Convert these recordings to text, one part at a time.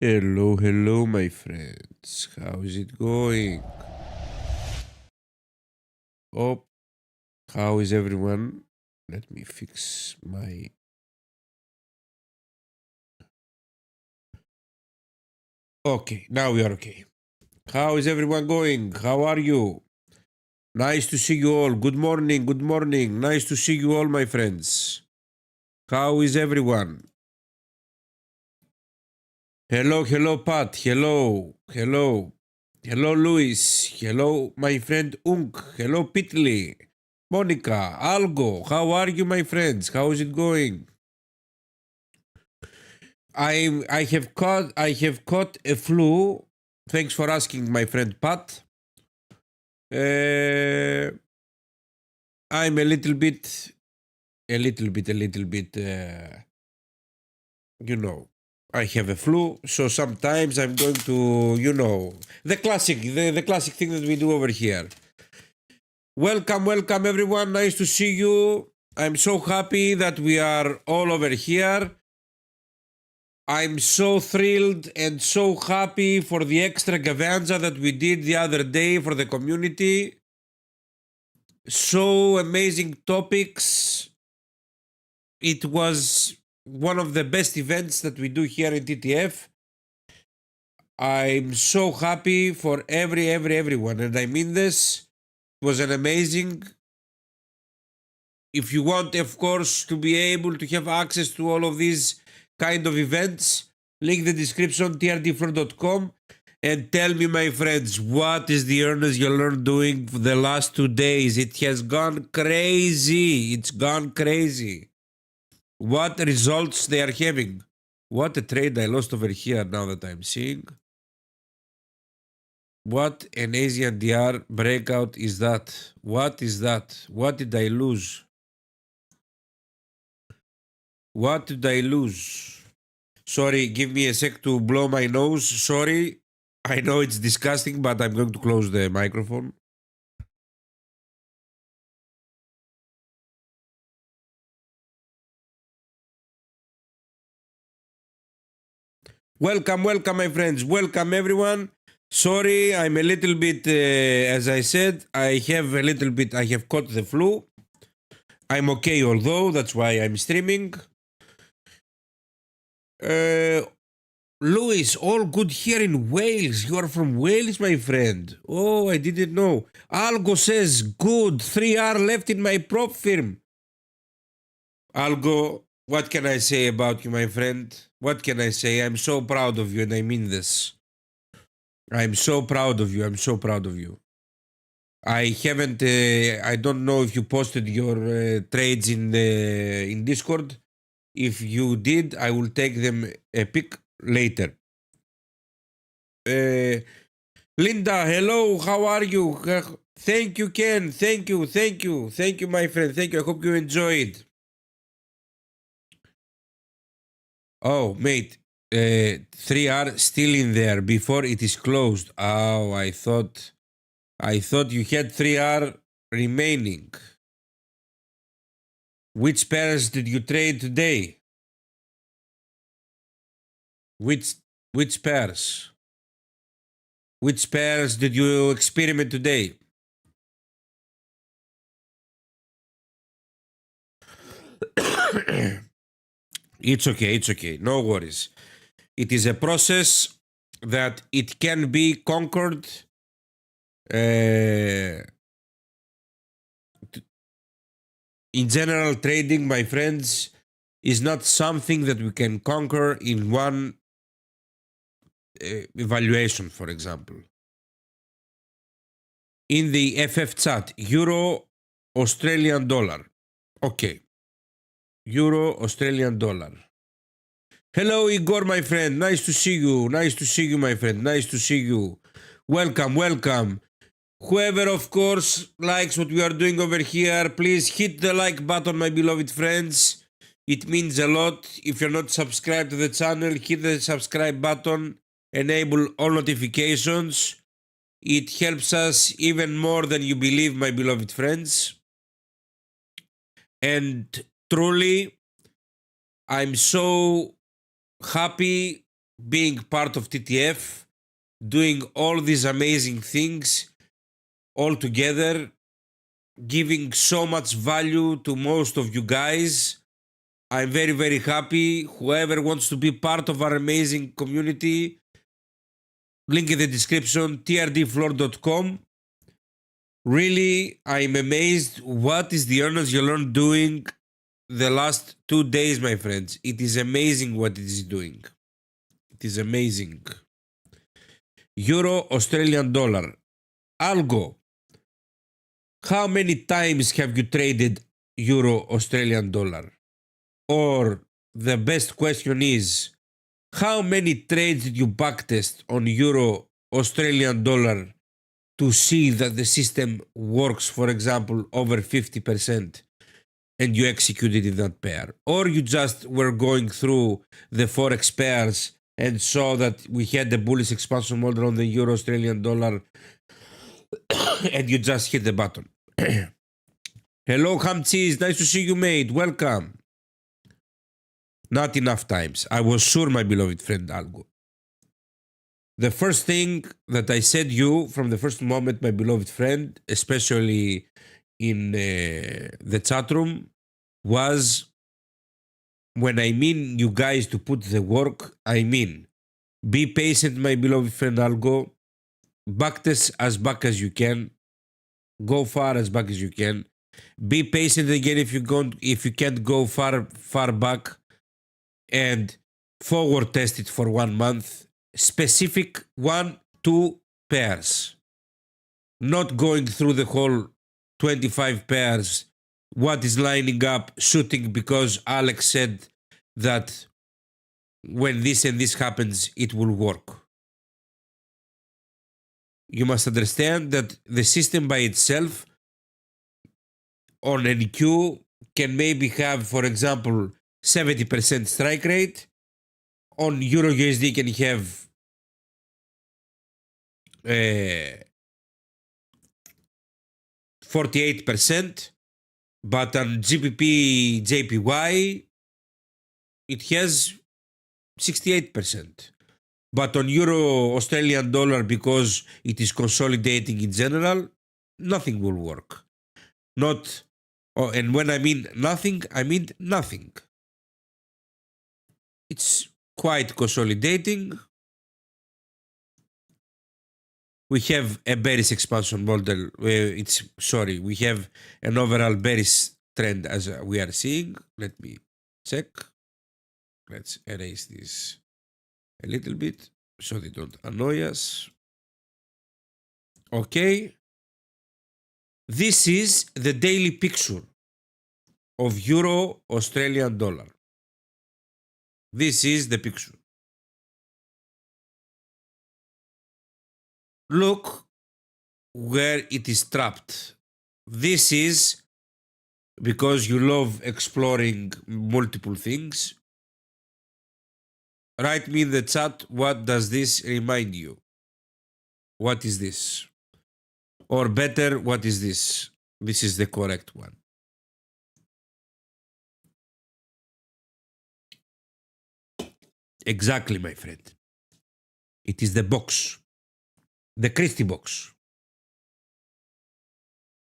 Hello, hello, my friends. How is it going? Oh, how is everyone? Let me fix my. Okay, now we are okay. How is everyone going? How are you? Nice to see you all. Good morning, good morning. Nice to see you all, my friends. How is everyone? Hello, hello, Pat. Hello, hello. Hello, Luis. Hello, my friend Unk. Hello, Pitli. Monica, Algo. How are you, my friends? How is it going? I have caught a flu. Thanks for asking, my friend Pat. Uh, I'm a little bit, you know, I have a flu, so sometimes I'm going to, the classic thing that we do over here. Welcome, welcome everyone. Nice to see you. I'm so happy that we are all over here. I'm so thrilled and so happy for the extravaganza that we did the other day for the community. So amazing topics. It was one of the best events that we do here in TTF. I'm so happy for everyone, and I mean this. It was an amazing. If you want, of course, to be able to have access to all of these kind of events, link the description, trdfloor.com, and tell me, my friends, what is the Ernest you learned doing for the last 2 days? It has gone crazy. It's gone crazy. What results they are having. What a trade I lost over here now that I'm seeing. What an Asian DR breakout is that? What is that? What did I lose? What did I lose? Sorry, give me a sec to blow my nose. Sorry. I know it's disgusting, but I'm going to close the microphone. Welcome, welcome, my friends. Welcome, everyone. Sorry, I'm a little bit, as I said, I have caught the flu. I'm okay, although, that's why I'm streaming. Louis, all good here in Wales. You are from Wales, my friend. Oh, I didn't know. Algo says, good, 3R left in my prop firm. Algo, what can I say about you, my friend? What can I say? I'm so proud of you, and I mean this. I'm so proud of you. I'm so proud of you. I haven't. I don't know if you posted your trades in Discord. If you did, I will take them a pic later. Linda, hello. How are you? Thank you, Ken. Thank you, my friend. Thank you. I hope you enjoyed. Oh, mate, 3R still in there before it is closed. Oh, I thought you had 3R remaining. Which pairs did you trade today? Which pairs? Which pairs did you experiment today? It's okay. No worries. It is a process that it can be conquered. In general, trading, my friends, is not something that we can conquer in one evaluation, for example. In the FF chat, Euro, Australian dollar. Okay. Euro, Australian dollar. Hello, Igor, my friend. Nice to see you. Nice to see you, my friend. Nice to see you. Welcome, welcome. Whoever, of course, likes what we are doing over here, please hit the like button, my beloved friends. It means a lot. If you're not subscribed to the channel, hit the subscribe button, enable all notifications. It helps us even more than you believe, my beloved friends. And truly, I'm so happy being part of TTF, doing all these amazing things all together, giving so much value to most of you guys. I'm very, very happy. Whoever wants to be part of our amazing community, link in the description, trdfloor.com. Really, I'm amazed what is the Earners You Learn doing the last 2 days, my friends. It is amazing what it is doing. It is amazing. Euro, Australian dollar. Algo. How many times have you traded Euro, Australian dollar? Or the best question is, how many trades did you backtest on Euro, Australian dollar to see that the system works, for example, over 50%, and you executed in that pair? Or you just were going through the Forex pairs and saw that we had the bullish expansion model on the Euro, Australian dollar, and you just hit the button. Hello, Ham Cheese. Nice to see you, mate. Welcome. Not enough times. I was sure, my beloved friend Algo. The first thing that I said you from the first moment, my beloved friend, especially in the chat room, was when I mean you guys to put the work, I mean be patient, my beloved friend Algo. Backtest as back as you can. Go far as back as you can. Be patient again if you can't go far back, and forward test it for 1 month. Specific 1-2 pairs. Not going through the whole 25 pairs. What is lining up, shooting because Alex said that when this and this happens, it will work. You must understand that the system by itself on NQ can maybe have, for example, 70% strike rate. On Euro USD can have 48%, but on GBP JPY it has 68%. But on Euro Australian dollar, because it is consolidating in general, nothing will work. And when I mean nothing, I mean nothing. It's quite consolidating. We have a bearish expansion model. We have an overall bearish trend as we are seeing. Let me check. Let's erase this a little bit so they don't annoy us. Okay. This is the daily picture of Euro Australian dollar. This is the picture. Look where it is trapped. This is because you love exploring multiple things. Write me in the chat, what does this remind you? What is this? Or better, what is this? This is the correct one. Exactly, my friend. It is the box. The Christie box.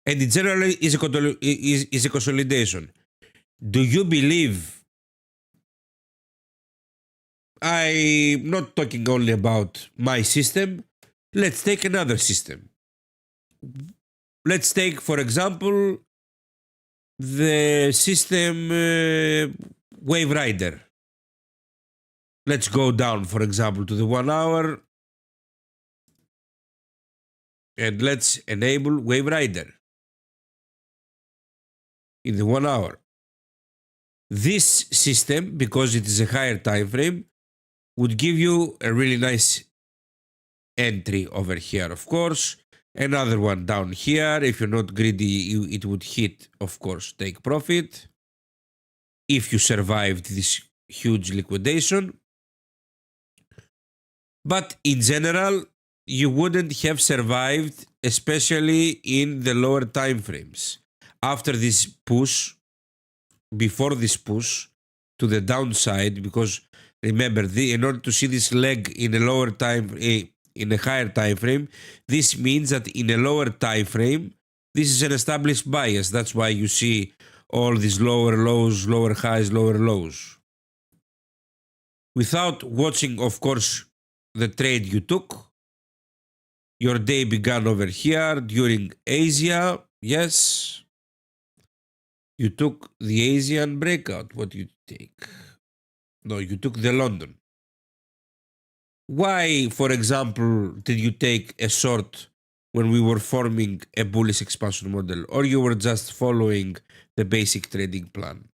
And it generally is a consolidation. Do you believe? I'm not talking only about my system. Let's take another system. Let's take, for example, the system Wave Rider. Let's go down, for example, to the 1 hour. And let's enable Wave Rider in the 1 hour. This system, because it is a higher time frame, would give you a really nice entry over here, of course. Another one down here. If you're not greedy, it would hit, of course, take profit. If you survived this huge liquidation. But in general, you wouldn't have survived, especially in the lower time frames. After this push, before this push to the downside, because Remember, in order to see this leg in a lower time, in a higher time frame, this means that in a lower time frame, this is an established bias. That's why you see all these lower lows, lower highs, lower lows. Without watching, of course, the trade you took, your day began over here during Asia. Yes. You took the Asian breakout. What did you take? No, you took the London. Why, for example, did you take a short when we were forming a bullish expansion model, or you were just following the basic trading plan?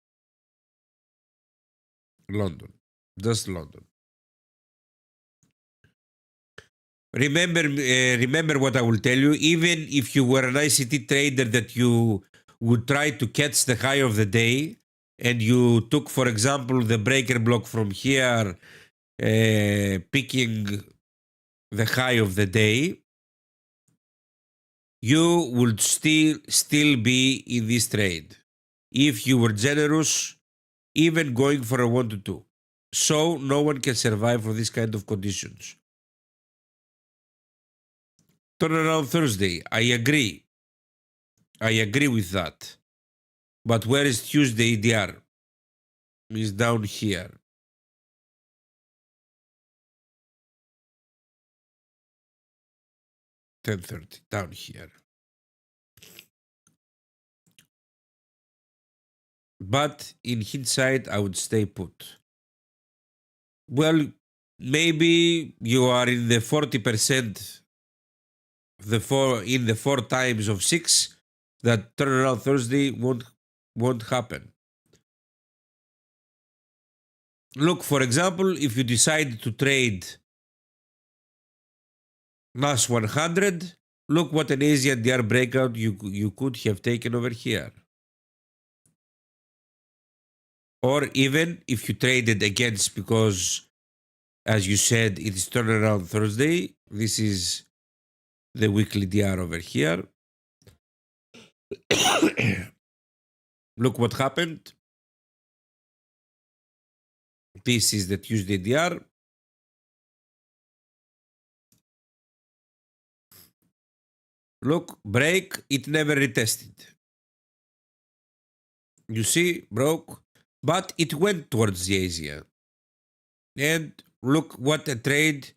London. Just London. Remember what I will tell you. Even if you were an ICT trader that you would try to catch the high of the day, and you took, for example, the breaker block from here, picking the high of the day, you would still be in this trade if you were generous, even going for a 1 to 2. So no one can survive for this kind of conditions. Turnaround Thursday, I agree with that. But where is Tuesday EDR? It's down here. $10.30, down here. But in hindsight, I would stay put. Well, maybe you are in the 40%, in the 4 times of 6, that turnaround Thursday won't happen. Look, for example, if you decide to trade NAS 100, look what an Asian DR breakout you could have taken over here. Or even if you traded against, because as you said, it is turnaround Thursday. This is the weekly DR over here. Look what happened. This is the Tuesday DR. Look, break, it never retested. You see, broke, but it went towards the Asia. And look what a trade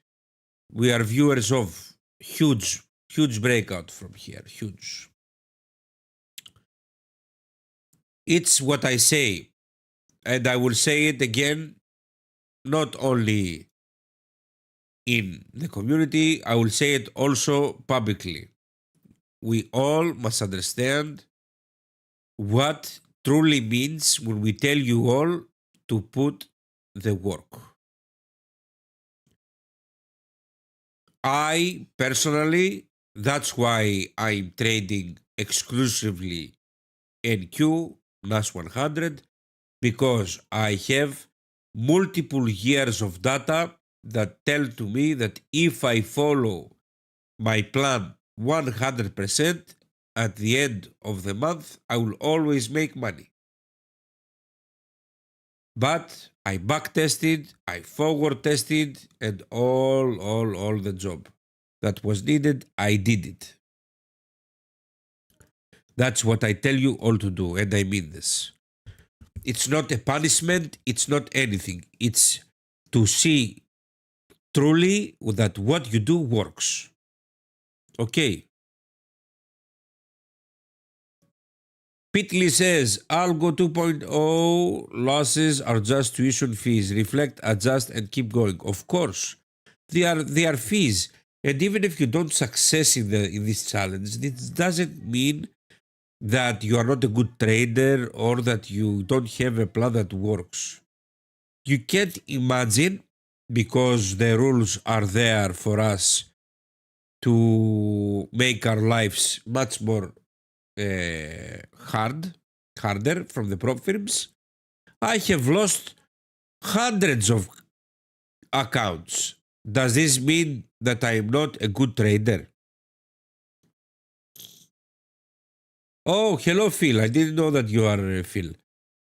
we are viewers of. Huge breakout from here, huge. It's what I say, and I will say it again, not only in the community, I will say it also publicly. We all must understand what truly means when we tell you all to put the work. I personally, that's why I'm trading exclusively NQ, NAS 100, because I have multiple years of data that tell to me that if I follow my plan 100%, at the end of the month, I will always make money. But I back tested, I forward tested, and all the job that was needed, I did it. That's what I tell you all to do, and I mean this. It's not a punishment, it's not anything. It's to see truly that what you do works. Okay. Pitley says, Algo 2.0 losses are just tuition fees. Reflect, adjust, and keep going. Of course, they are fees. And even if you don't success in this challenge, this doesn't mean that you are not a good trader or that you don't have a plan that works. You can't imagine, because the rules are there for us to make our lives much more harder from the prop firms. I have lost hundreds of accounts. Does this mean that I am not a good trader? Oh, hello, Phil. I didn't know that you are Phil.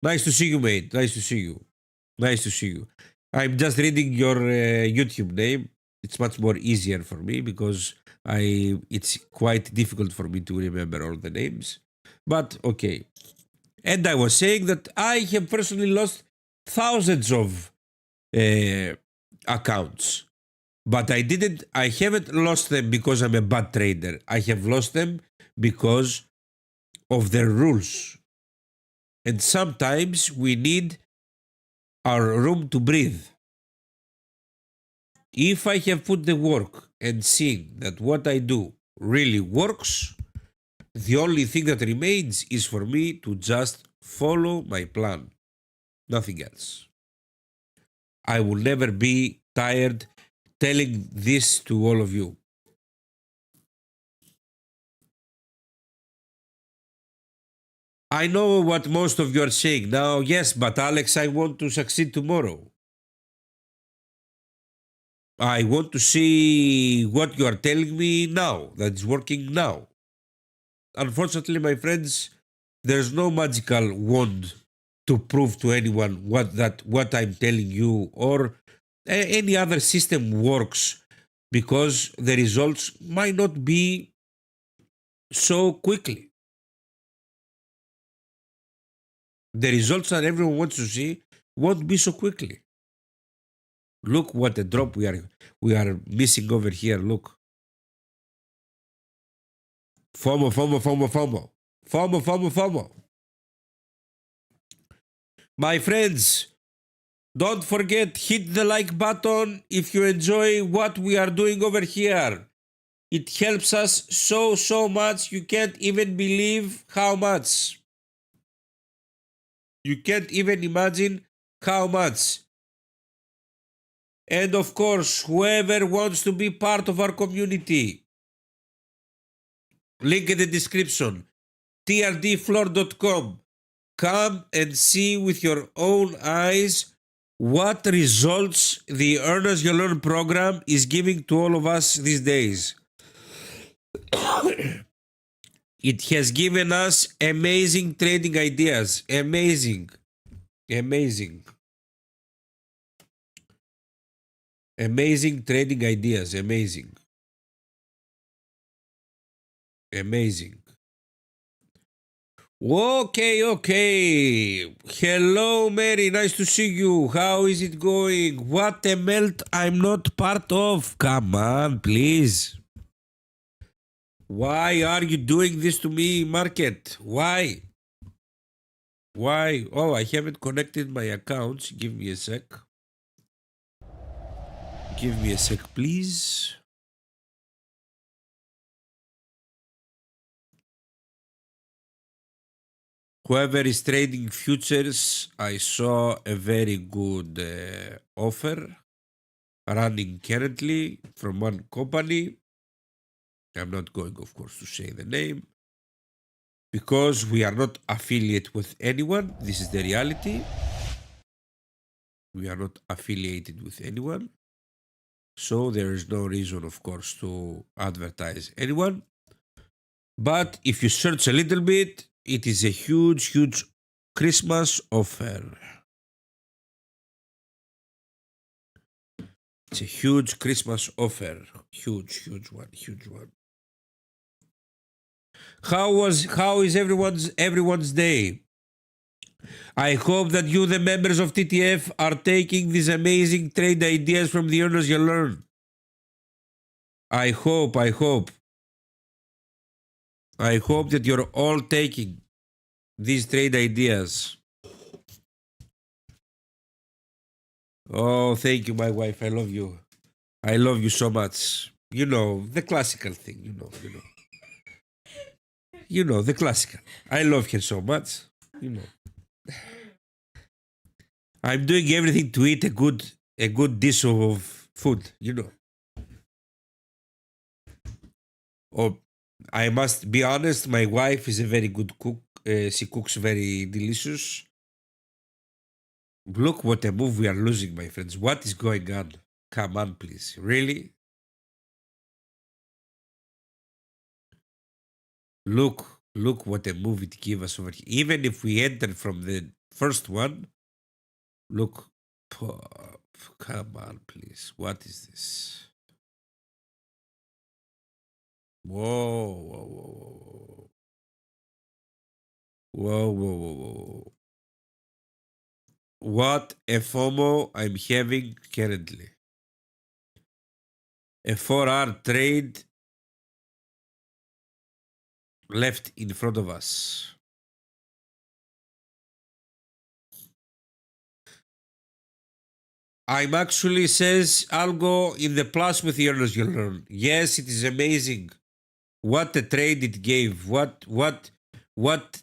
Nice to see you, mate. Nice to see you. I'm just reading your YouTube name. It's much more easier for me because it's quite difficult for me to remember all the names. But okay. And I was saying that I have personally lost thousands of accounts. But I haven't lost them because I'm a bad trader. I have lost them because of their rules. And sometimes we need our room to breathe. If I have put the work and seen that what I do really works, the only thing that remains is for me to just follow my plan. Nothing else. I will never be tired telling this to all of you. I know what most of you are saying now. Yes, but Alex, I want to succeed tomorrow. I want to see what you are telling me now that's working now. Unfortunately, my friends, there's no magical wand to prove to anyone what I'm telling you or any other system works, because the results might not be so quickly. The results that everyone wants to see won't be so quickly. Look what a drop we are missing over here. Look. FOMO, FOMO, FOMO, FOMO. FOMO, FOMO, FOMO. My friends, don't forget, hit the like button if you enjoy what we are doing over here. It helps us so much. You can't even believe how much. You can't even imagine how much. And of course, whoever wants to be part of our community, link in the description, trdfloor.com. Come and see with your own eyes what results the Earn As You Learn program is giving to all of us these days. It has given us amazing trading ideas. Amazing. Amazing. Amazing trading ideas. Amazing. Amazing. Okay. Hello, Mary. Nice to see you. How is it going? What a melt I'm not part of. Come on, please. Why are you doing this to me, market? Why? Why? Oh, I haven't connected my accounts. Give me a sec. Give me a sec, please. Whoever is trading futures, I saw a very good offer running currently from one company. I'm not going, of course, to say the name because we are not affiliated with anyone. This is the reality. We are not affiliated with anyone. So there is no reason, of course, to advertise anyone. But if you search a little bit, it is a huge Christmas offer. It's a huge Christmas offer. Huge one. How is everyone's day? I hope that you, the members of TTF, are taking these amazing trade ideas from the Earn As You Learn. I hope that you're all taking these trade ideas. Oh, thank you, my wife. I love you. I love you so much. You know, the classical thing, You know, the classical. I love her so much. I'm doing everything to eat a good dish of food, Oh, I must be honest, my wife is a very good cook. She cooks very delicious. Look what a move we are losing, my friends. What is going on? Come on, please. Really? Look what a move it gave us over here. Even if we enter from the first one, look. Come on, please. What is this? Whoa, whoa, whoa, whoa, whoa, whoa, whoa, whoa. What a FOMO I'm having currently. A 4-hour trade left in front of us. I'm actually says I'll go in the plus with the earners you'll learn. Yes, it is amazing. What a trade it gave. What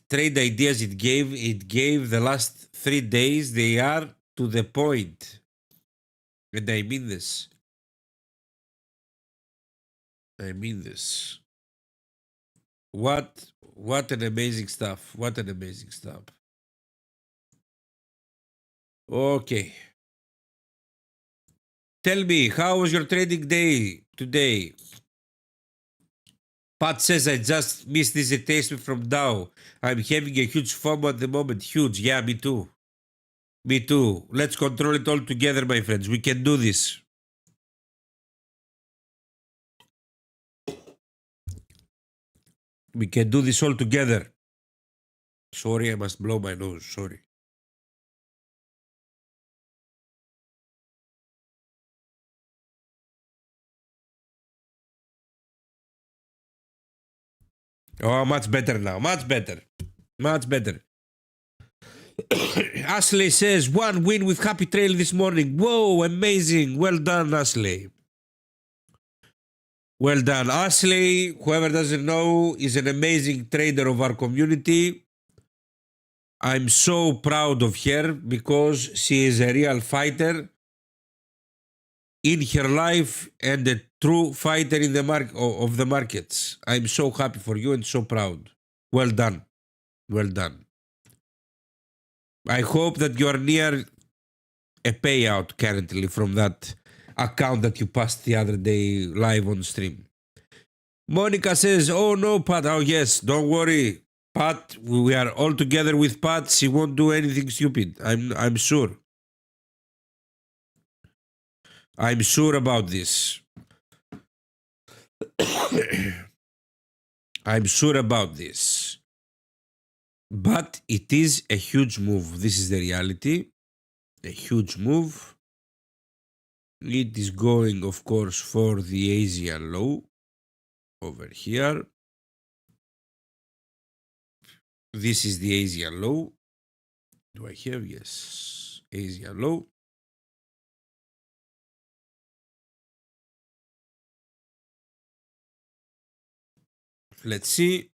trade ideas it gave. It gave the last 3 days. They are to the point. And I mean this. I mean this. What an amazing stuff. What an amazing stuff. Okay. Tell me, how was your trading day today? Pat says I just missed this taste from Dow. I'm having a huge FOMO at the moment. Huge. Yeah, me too. Me too. Let's control it all together, my friends. We can do this. We can do this all together. Sorry, I must blow my nose. Sorry. Oh, much better now. Much better. Much better. Ashley says, 1 win with Happy Trail this morning. Whoa, amazing. Well done, Ashley. Well done. Ashley, whoever doesn't know, is an amazing trader of our community. I'm so proud of her because she is a real fighter in her life and a true fighter in the of the markets. I'm so happy for you and so proud. Well done. Well done. I hope that you are near a payout currently from that account that you passed the other day live on stream. Monica says, oh no, Pat. Oh yes, don't worry. Pat, we are all together with Pat. She won't do anything stupid. I'm sure. I'm sure about this. I'm sure about this. But it is a huge move. This is the reality. A huge move. It is going, of course, for the Asian low over here. This is the Asian low. Do I have? Yes. Asian low. Let's see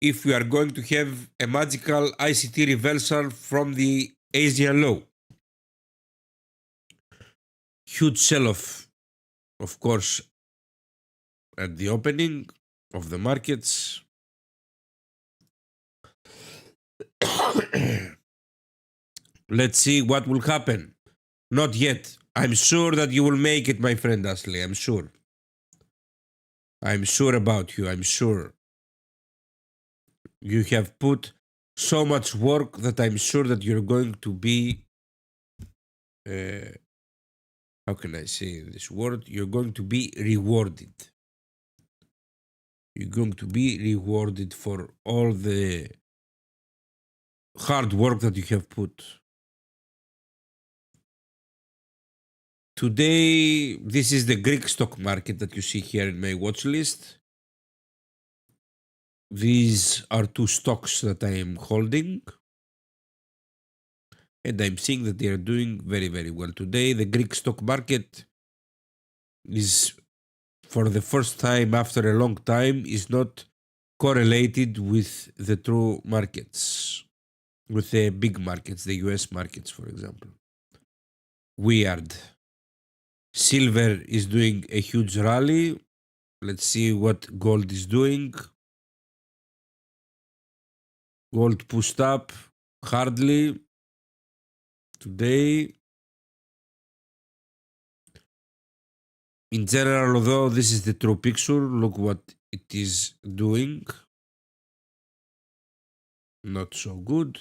if we are going to have a magical ICT reversal from the Asian low. Huge sell-off, of course, at the opening of the markets. Let's see what will happen. Not yet. I'm sure that you will make it, my friend Ashley. I'm sure. I'm sure about you. I'm sure. You have put so much work that I'm sure that you're going to be, how can I say this word? You're going to be rewarded. You're going to be rewarded for all the hard work that you have put. Today, this is the Greek stock market that you see here in my watch list. These are 2 stocks that I am holding. And I'm seeing that they are doing very, very well today. The Greek stock market is, for the first time after a long time, is not correlated with the true markets, with the big markets, the US markets, for example. Weird. Silver is doing a huge rally. Let's see what gold is doing. Gold pushed up hardly today. In general, although this is the true picture, look what it is doing. Not so good.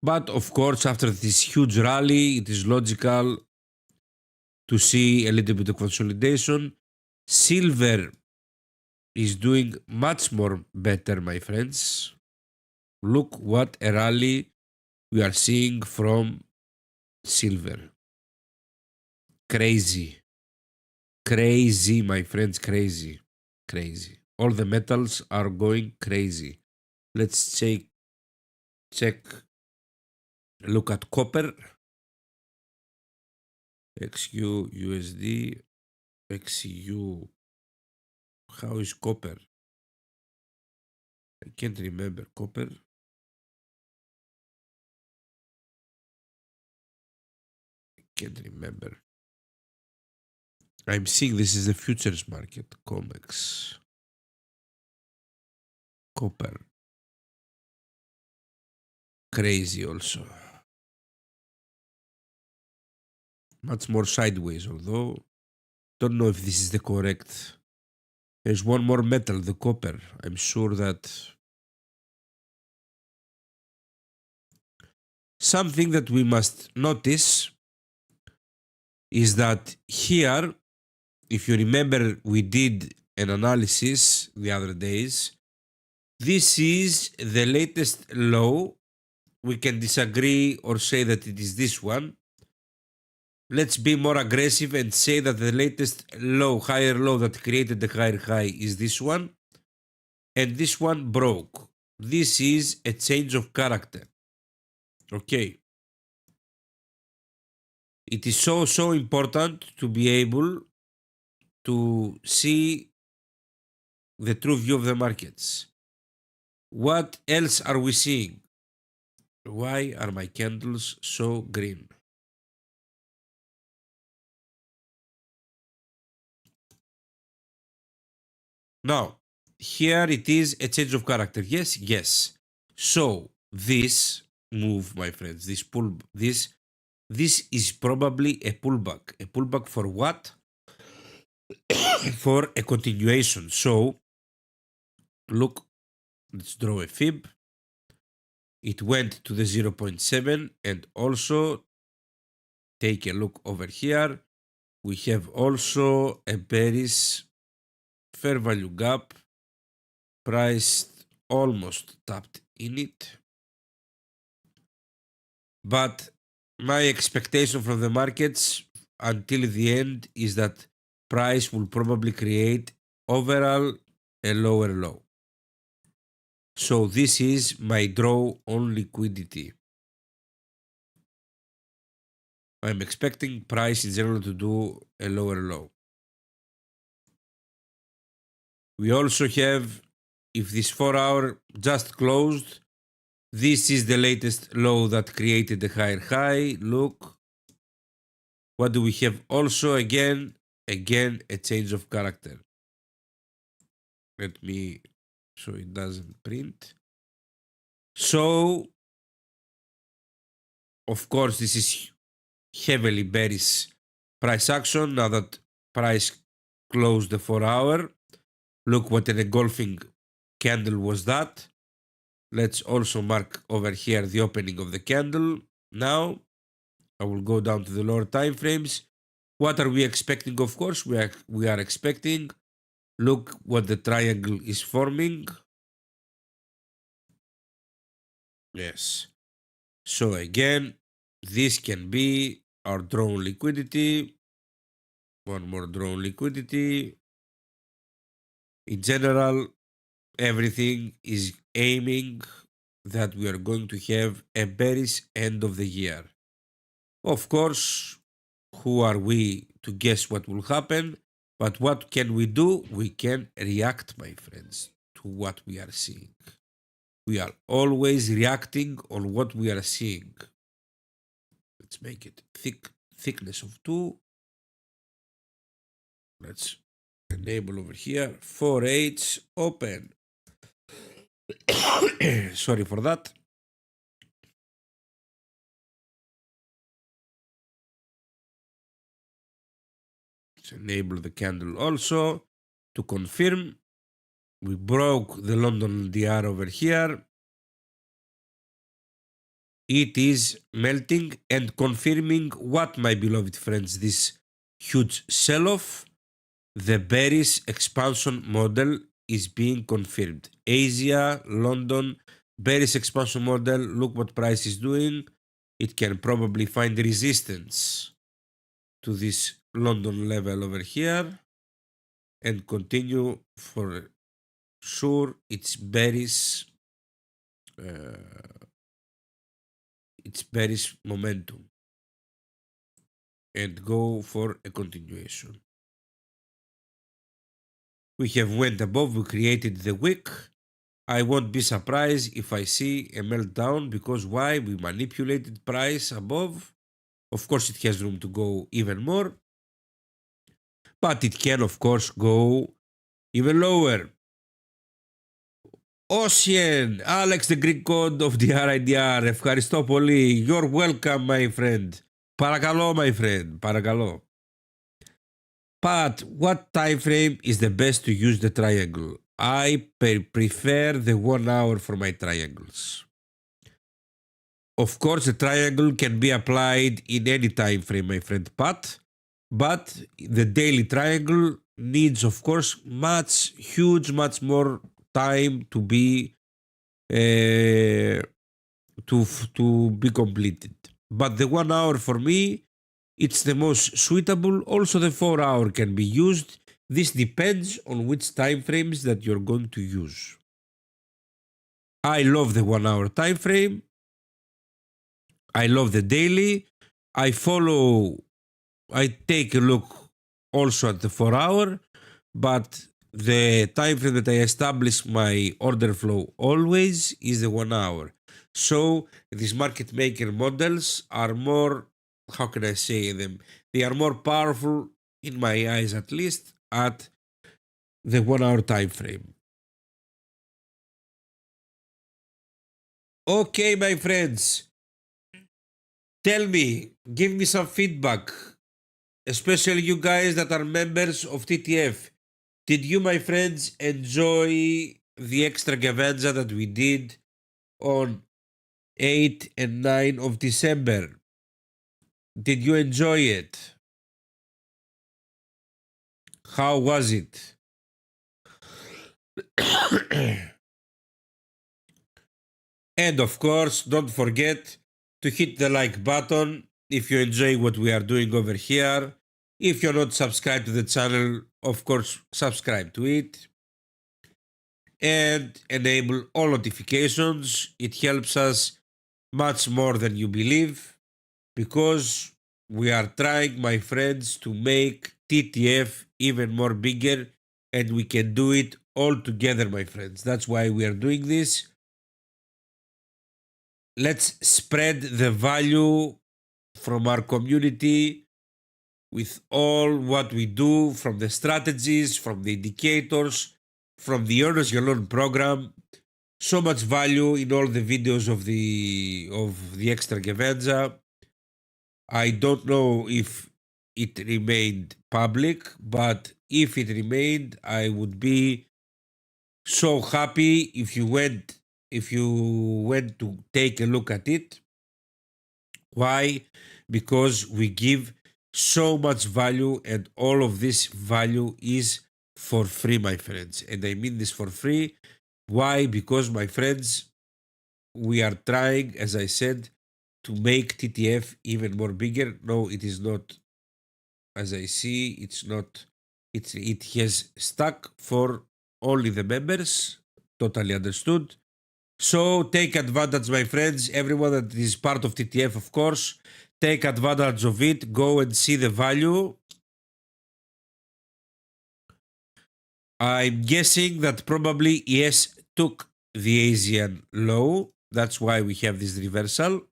But of course, after this huge rally, it is logical to see a little bit of consolidation. Silver is doing much more better, my friends. Look what a rally we are seeing from silver. Crazy. Crazy, my friends, crazy. Crazy. All the metals are going crazy. Let's check. Look at copper. XU, USD, XU. How is copper? I can't remember copper. I can't remember. I'm seeing this is the futures market. COMEX. Copper. Crazy also. Much more sideways, although don't know if this is the correct. There's one more metal, the copper. I'm sure that something that we must notice is that here, if you remember, we did an analysis the other days. This is the latest low. We can disagree or say that it is this one. Let's be more aggressive and say that the latest low, higher low that created the higher high is this one. And this one broke. This is a change of character. Okay. It is so important to be able to see the true view of the markets. What else are we seeing? Why are my candles so green? Now, here it is a change of character. Yes, yes. So this move, my friends, this is probably a pullback. A pullback for what? For a continuation. So look, let's draw a fib. It went to the 0.7 and also take a look over here. We have also a bearish fair value gap priced almost tapped in it. But my expectation from the markets until the end is that price will probably create overall a lower low. So this is my draw on liquidity. I'm expecting price in general to do a lower low. We also have, if this 4-hour just closed, this is the latest low that created the higher high. Look. What do we have also? Again, a change of character. Let me, so it doesn't print. So, of course, this is heavily bearish price action. Now that price closed the 4-hour, look what an engulfing candle was that. Let's also mark over here the opening of the candle. Now, I will go down to the lower time frames. What are we expecting? Of course, we are expecting. Look what the triangle is forming. Yes. So again, this can be our drawn liquidity. One more drawn liquidity. In general, everything is aiming that we are going to have a bearish end of the year. Of course, who are we to guess what will happen? But what can we do? We can react, my friends, to what we are seeing. We are always reacting on what we are seeing. Let's make it thickness of 2. Let's enable over here. 4H open. Sorry for that. Let's enable the candle also to confirm. We broke the London DR over here. It is melting and confirming what, my beloved friends, this huge sell-off. The bearish expansion model is being confirmed. Asia, London, bearish expansion model. Look what price is doing. It can probably find resistance to this London level over here and continue for sure its bearish momentum and go for a continuation. We have went above, we created the wick. I won't be surprised if I see a meltdown, because why? We manipulated price above. Of course, it has room to go even more, but it can, of course, go even lower. Ocean, Alex, the Greek god of the RIDR. Ευχαριστώ πολύ. You're welcome, my friend. Παρακαλώ, my friend. Παρακαλώ. But what time frame is the best to use the triangle? I prefer the 1 hour for my triangles. Of course, the triangle can be applied in any time frame, my friend Pat, but the daily triangle needs, of course, much more time to be completed. But the 1 hour for me, it's the most suitable. Also, the 4 hour can be used. This depends on which time frames that you're going to use. I love the 1 hour time frame. I love the daily. I take a look also at the 4 hour, but the time frame that I establish my order flow always is the 1 hour. So these market maker models are more, how can I say them? They are more powerful, in my eyes at least, at the 1 hour time frame. Okay, my friends, tell me, give me some feedback, especially you guys that are members of TTF. Did you, my friends, enjoy the extravaganza that we did on 8 and 9 of December? Did you enjoy it? How was it? And of course, don't forget to hit the like button if you enjoy what we are doing over here. If you're not subscribed to the channel, of course, subscribe to it. And enable all notifications. It helps us much more than you believe, because we are trying, my friends, to make TTF even more bigger, and we can do it all together, my friends. That's why we are doing this. Let's spread the value from our community with all what we do, from the strategies, from the indicators, from the Earners Your Loan program. So much value in all the videos of the extravaganza. I don't know if it remained public, but if it remained, I would be so happy if you went to take a look at it. Why? Because we give so much value, and all of this value is for free, my friends. And I mean this for free. Why? Because, my friends, we are trying, as I said, to make TTF even more bigger. No, it is not. As I see, it's not. It has stuck for only the members. Totally understood. So take advantage, my friends. Everyone that is part of TTF, of course, take advantage of it. Go and see the value. I'm guessing that probably ES took the Asian low. That's why we have this reversal.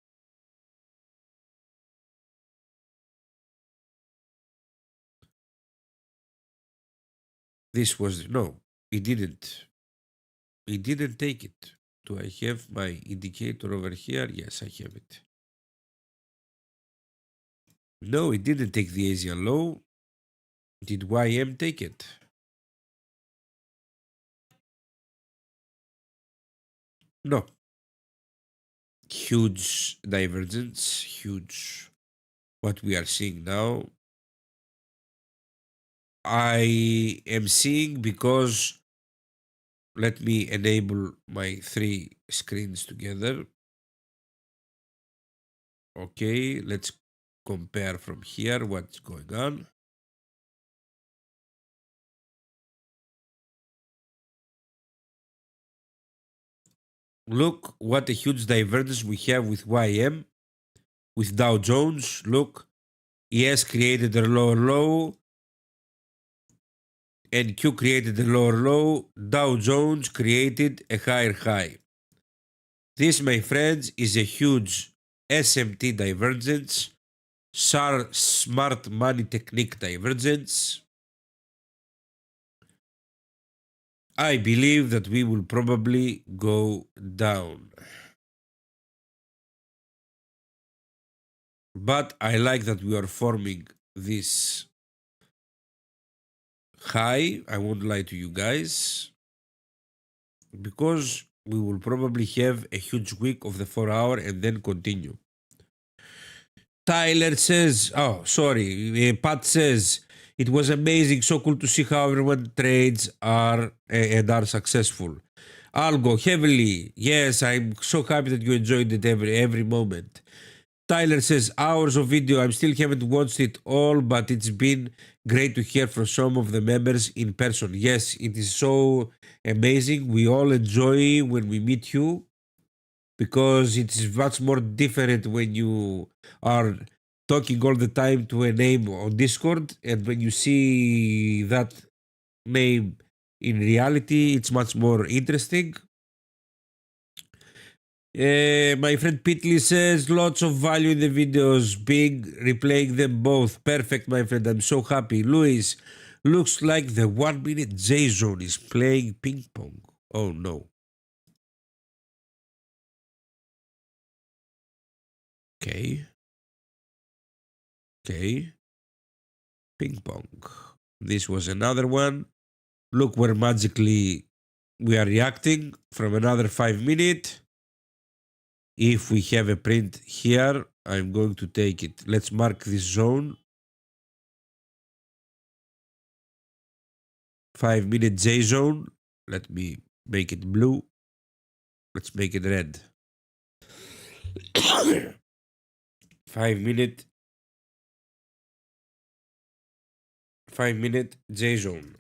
This was, no, it didn't. It didn't take it. Do I have my indicator over here? Yes, I have it. No, it didn't take the Asian low. Did YM take it? No. huge divergence, huge what we are seeing now. I am seeing because let me enable my 3 screens together. Okay, let's compare from here what's going on. Look what a huge divergence we have with YM, with Dow Jones. Look, ES created a lower low, and Q created a lower low. Dow Jones created a higher high. This, my friends, is a huge SMT divergence, smart money technique divergence. I believe that we will probably go down. But I like that we are forming this high. I won't lie to you guys. Because we will probably have a huge week of the 4-hour and then continue. Tyler says, oh, sorry, Pat says, it was amazing, so cool to see how everyone trades are and are successful. Algo, heavily, yes, I'm so happy that you enjoyed it every moment. Tyler says, hours of video, I still haven't watched it all, but it's been great to hear from some of the members in person. Yes, it is so amazing. We all enjoy when we meet you because it's much more different when you are talking all the time to a name on Discord, and when you see that name in reality, it's much more interesting. My friend Pitley says lots of value in the videos, big replaying them both. Perfect, my friend. I'm so happy. Luis, looks like the 1 minute J zone is playing ping pong. Oh no. Okay. Okay. Ping pong. This was another one. Look where magically we are reacting from another 5 minutes. If we have a print here, I'm going to take it. Let's mark this zone. 5 minute J zone. Let me make it blue. Let's make it red. 5 minute. 5 minute J zone.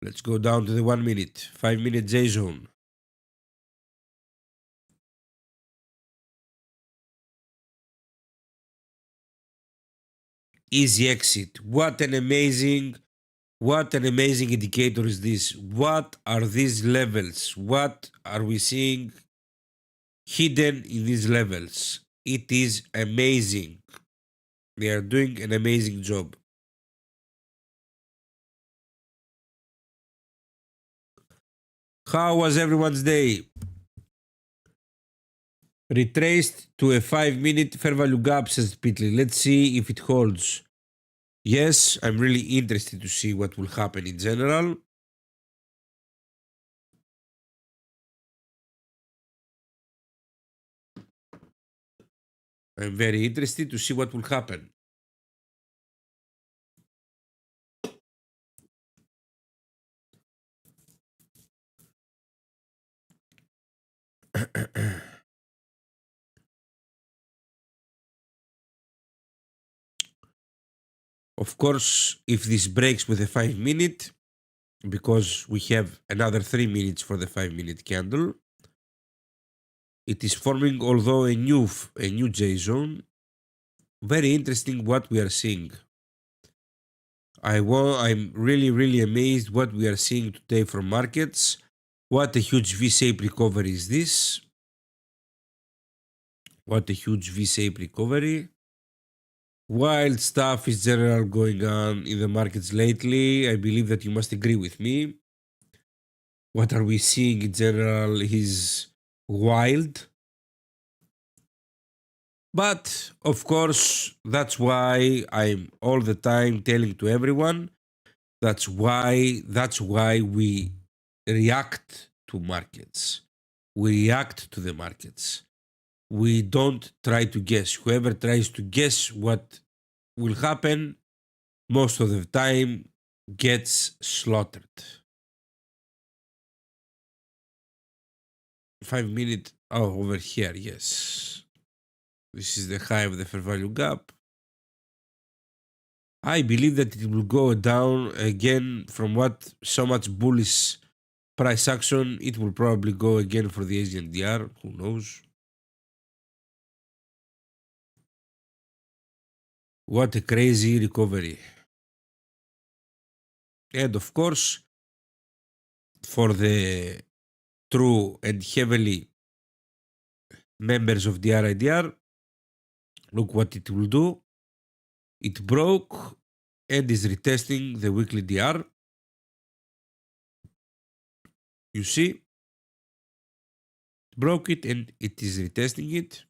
Let's go down to the 1 minute. 5 minute J zone. Easy exit. What an amazing indicator is this? What are these levels? What are we seeing hidden in these levels? It is amazing. They are doing an amazing job. How was everyone's day? Retraced to a 5 minute fair value gap, says Pitley. Let's see if it holds. Yes, I'm really interested to see what will happen in general. I'm very interested to see what will happen. Of course, if this breaks with a 5 minute, because we have another 3 minutes for the 5 minute candle, it is forming although a new J zone. Very interesting what we are seeing. I'm really amazed what we are seeing today from markets. What a huge V-shape recovery is this? What a huge V-shape recovery. Wild stuff is general going on in the markets lately. I believe that you must agree with me. What are we seeing in general is wild. But of course, that's why I'm all the time telling to everyone. That's why we react to markets. We react to the markets. We don't try to guess. Whoever tries to guess what will happen most of the time gets slaughtered. 5 minutes. Oh, over here, yes. This is the high of the fair value gap. I believe that it will go down again from what so much bullish price action. It will probably go again for the Asian DR. Who knows? What a crazy recovery. And of course, for the true and heavily members of the RIDR, look what it will do. It broke and is retesting the weekly DR. You see, it broke it and it is retesting it.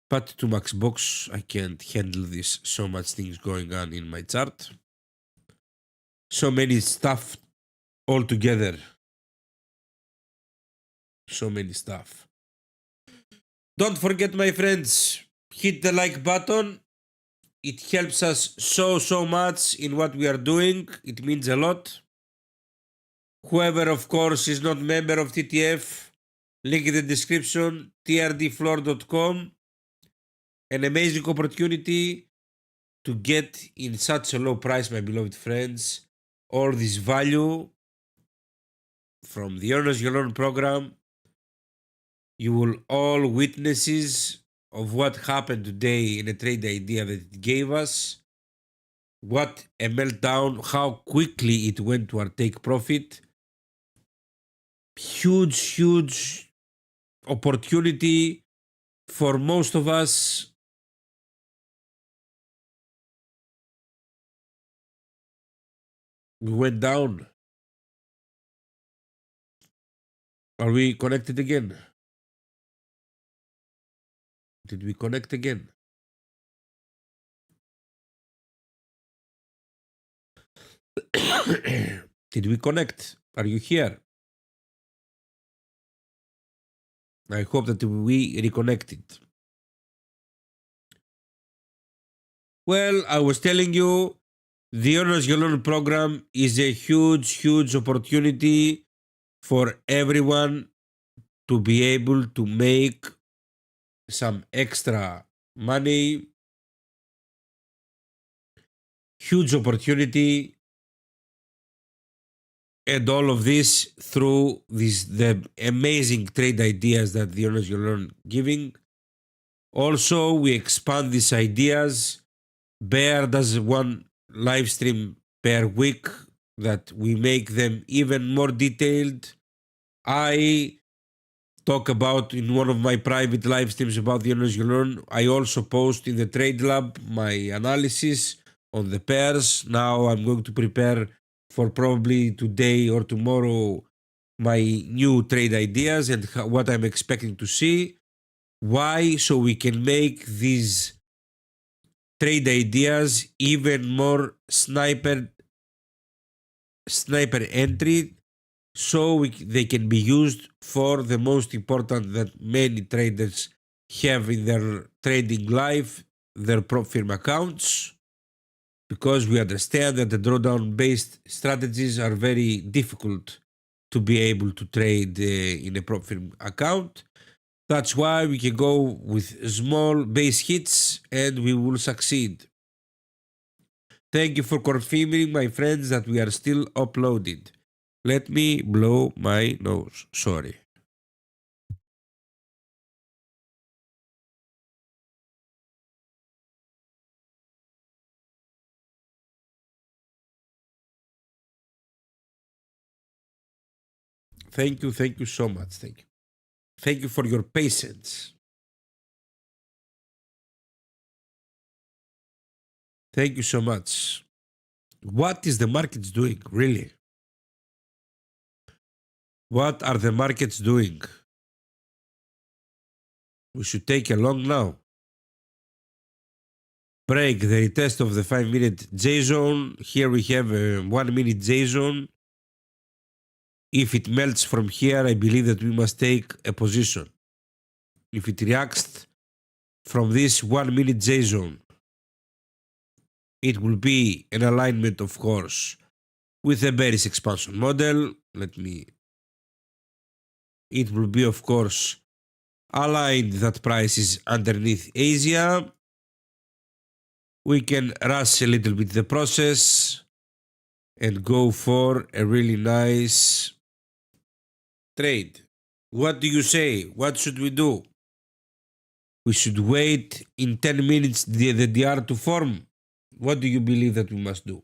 But to max box, I can't handle this. So much things going on in my chart. So many stuff all together. So many stuff. Don't forget, my friends, hit the like button. It helps us so much in what we are doing. It means a lot. Whoever, of course, is not member of TTF, link in the description, trdfloor.com. An amazing opportunity to get in such a low price, my beloved friends, all this value from the Earners Your Loan program. You will all witnesses of what happened today in a trade idea that it gave us. What a meltdown, how quickly it went to our take profit. Huge opportunity for most of us. We went down. Are we connected again? Did we connect again? Did we connect? Are you here? I hope that we reconnected. Well, I was telling you, the Earners Your Loan program is a huge opportunity for everyone to be able to make some extra money. Huge opportunity. And all of this through the amazing trade ideas that the Earners Your Loan giving. Also, we expand these ideas. Bear does one live stream per week that we make them even more detailed. I talk about in one of my private live streams about the Earners Your Loan. I also post in the Trade Lab my analysis on the pairs. Now I'm going to prepare for probably today or tomorrow my new trade ideas and what I'm expecting to see. Why? So we can make these trade ideas even more sniper entry, so they can be used for the most important that many traders have in their trading life, their prop firm accounts, because we understand that the drawdown based strategies are very difficult to be able to trade in a prop firm account. That's why we can go with small base hits and we will succeed. Thank you for confirming, my friends, that we are still uploaded. Let me blow my nose. Sorry. Thank you so much. Thank you. Thank you for your patience. Thank you so much. What is the markets doing, really? What are the markets doing? We should take a long now. break the retest of the 5-minute J zone. Here we have a 1-minute J zone. If it melts from here, I believe that we must take a position. If it reacts from this 1-minute J zone, it will be an alignment, of course, with a bearish expansion model. It will be, of course, aligned that price is underneath Asia. We can rush a little bit the process and go for a really nice trade. What do you say? What should we do? We should wait in 10 minutes the DR to form. What do you believe that we must do?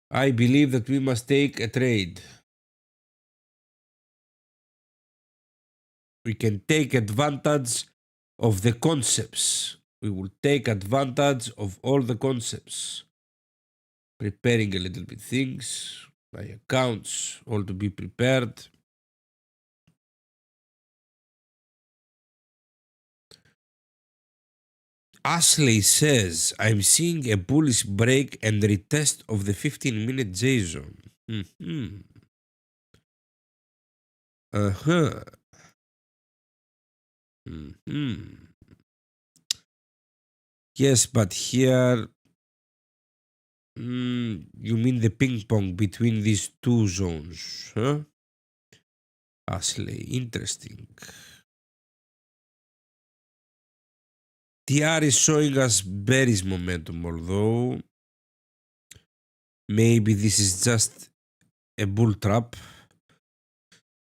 I believe that we must take a trade. We can take advantage of the concepts. We will take advantage of all the concepts. Preparing a little bit things, my accounts, all to be prepared. Ashley says, I'm seeing a bullish break and retest of the 15-minute J zone. Yes, but here, you mean the ping pong between these two zones, huh? Ashley, interesting. TR is showing us bearish momentum, although maybe this is just a bull trap.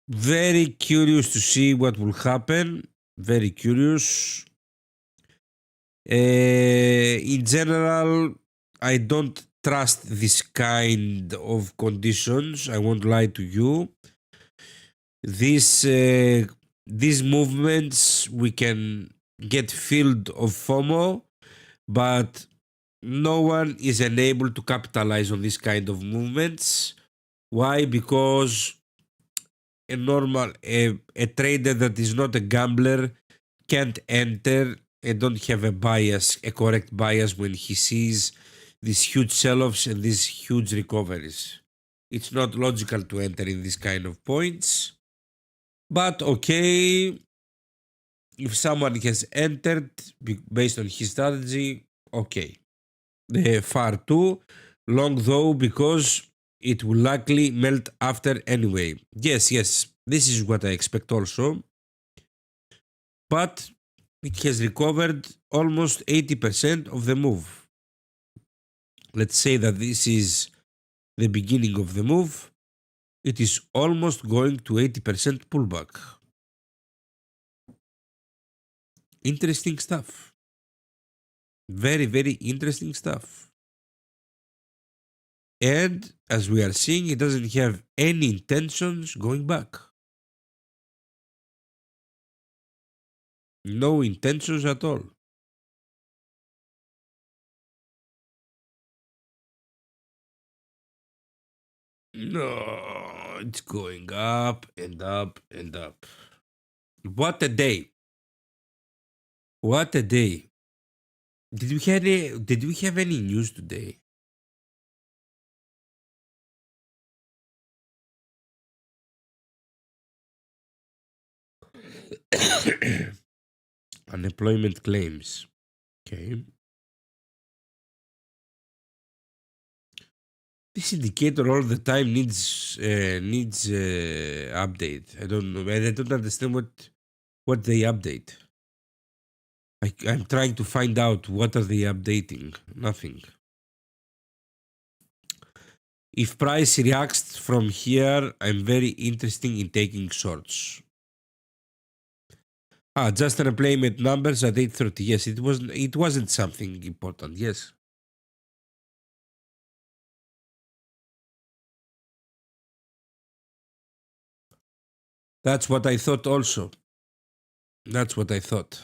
Very curious to see what will happen. Very curious. In general, I don't trust this kind of conditions. I won't lie to you. These movements, we can get filled of FOMO, but no one is enabled to capitalize on this kind of movements. Why? Because a trader that is not a gambler can't enter and don't have a correct bias when he sees these huge sell-offs and these huge recoveries. It's not logical to enter in this kind of points. But okay, if someone has entered based on his strategy, okay. Far too long though, because it will likely melt after anyway. Yes, this is what I expect also. But it has recovered almost 80% of the move. Let's say that this is the beginning of the move. It is almost going to 80% pullback. Interesting stuff. Very, very interesting stuff. And as we are seeing, it doesn't have any intentions going back. No intentions at all. No, it's going up and up and up. What a day. What a day. Did we have any news today? Unemployment claims. Okay. This indicator all the time needs update. I don't know. I don't understand what they update. I'm trying to find out what are they updating. Nothing. If price reacts from here, I'm very interested in taking shorts. Just unemployment numbers at 8:30. Yes, it wasn't something important. Yes. That's what I thought also. That's what I thought.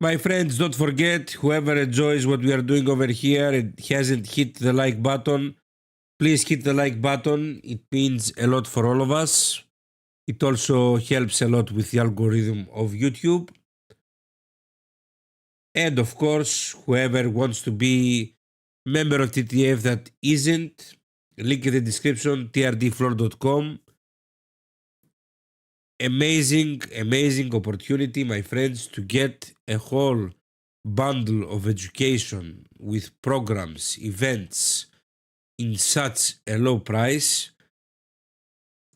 My friends, don't forget, whoever enjoys what we are doing over here and hasn't hit the like button, please hit the like button. It means a lot for all of us. It also helps a lot with the algorithm of YouTube. And of course, whoever wants to be member of TTF that isn't, link in the description, trdfloor.com. Amazing opportunity, my friends, to get a whole bundle of education with programs, events in such a low price.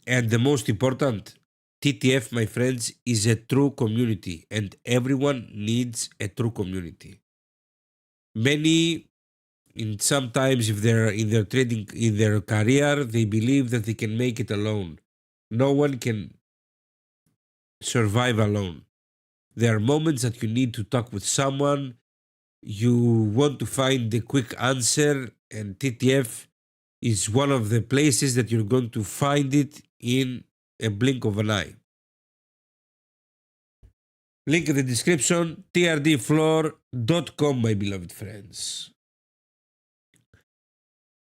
And the most important, TTF, my friends, is a true community, and everyone needs a true community. Many, sometimes, if they're in their trading, in their career, they believe that they can make it alone. No one can survive alone. There are moments that you need to talk with someone, you want to find the quick answer, and TTF is one of the places that you're going to find it in a blink of an eye. Link in the description, trdfloor.com, my beloved friends.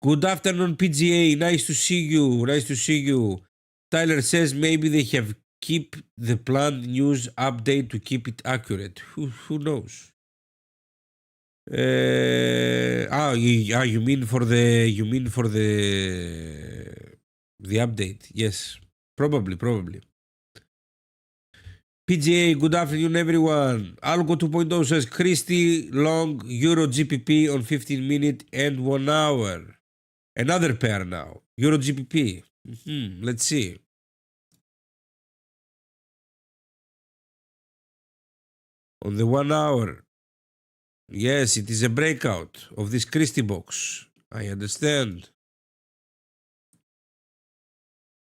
Good afternoon, PGA. Nice to see you. Nice to see you. Tyler says maybe they have keep the planned news update to keep it accurate. Who knows? You mean for the update? Yes, probably. PGA, good afternoon, everyone. Algo 2.0 says Christie long Euro GPP on 15 minute and 1 hour. Another pair now. Euro GPP. Let's see. On the 1 hour. Yes, it is a breakout of this Christie box. I understand.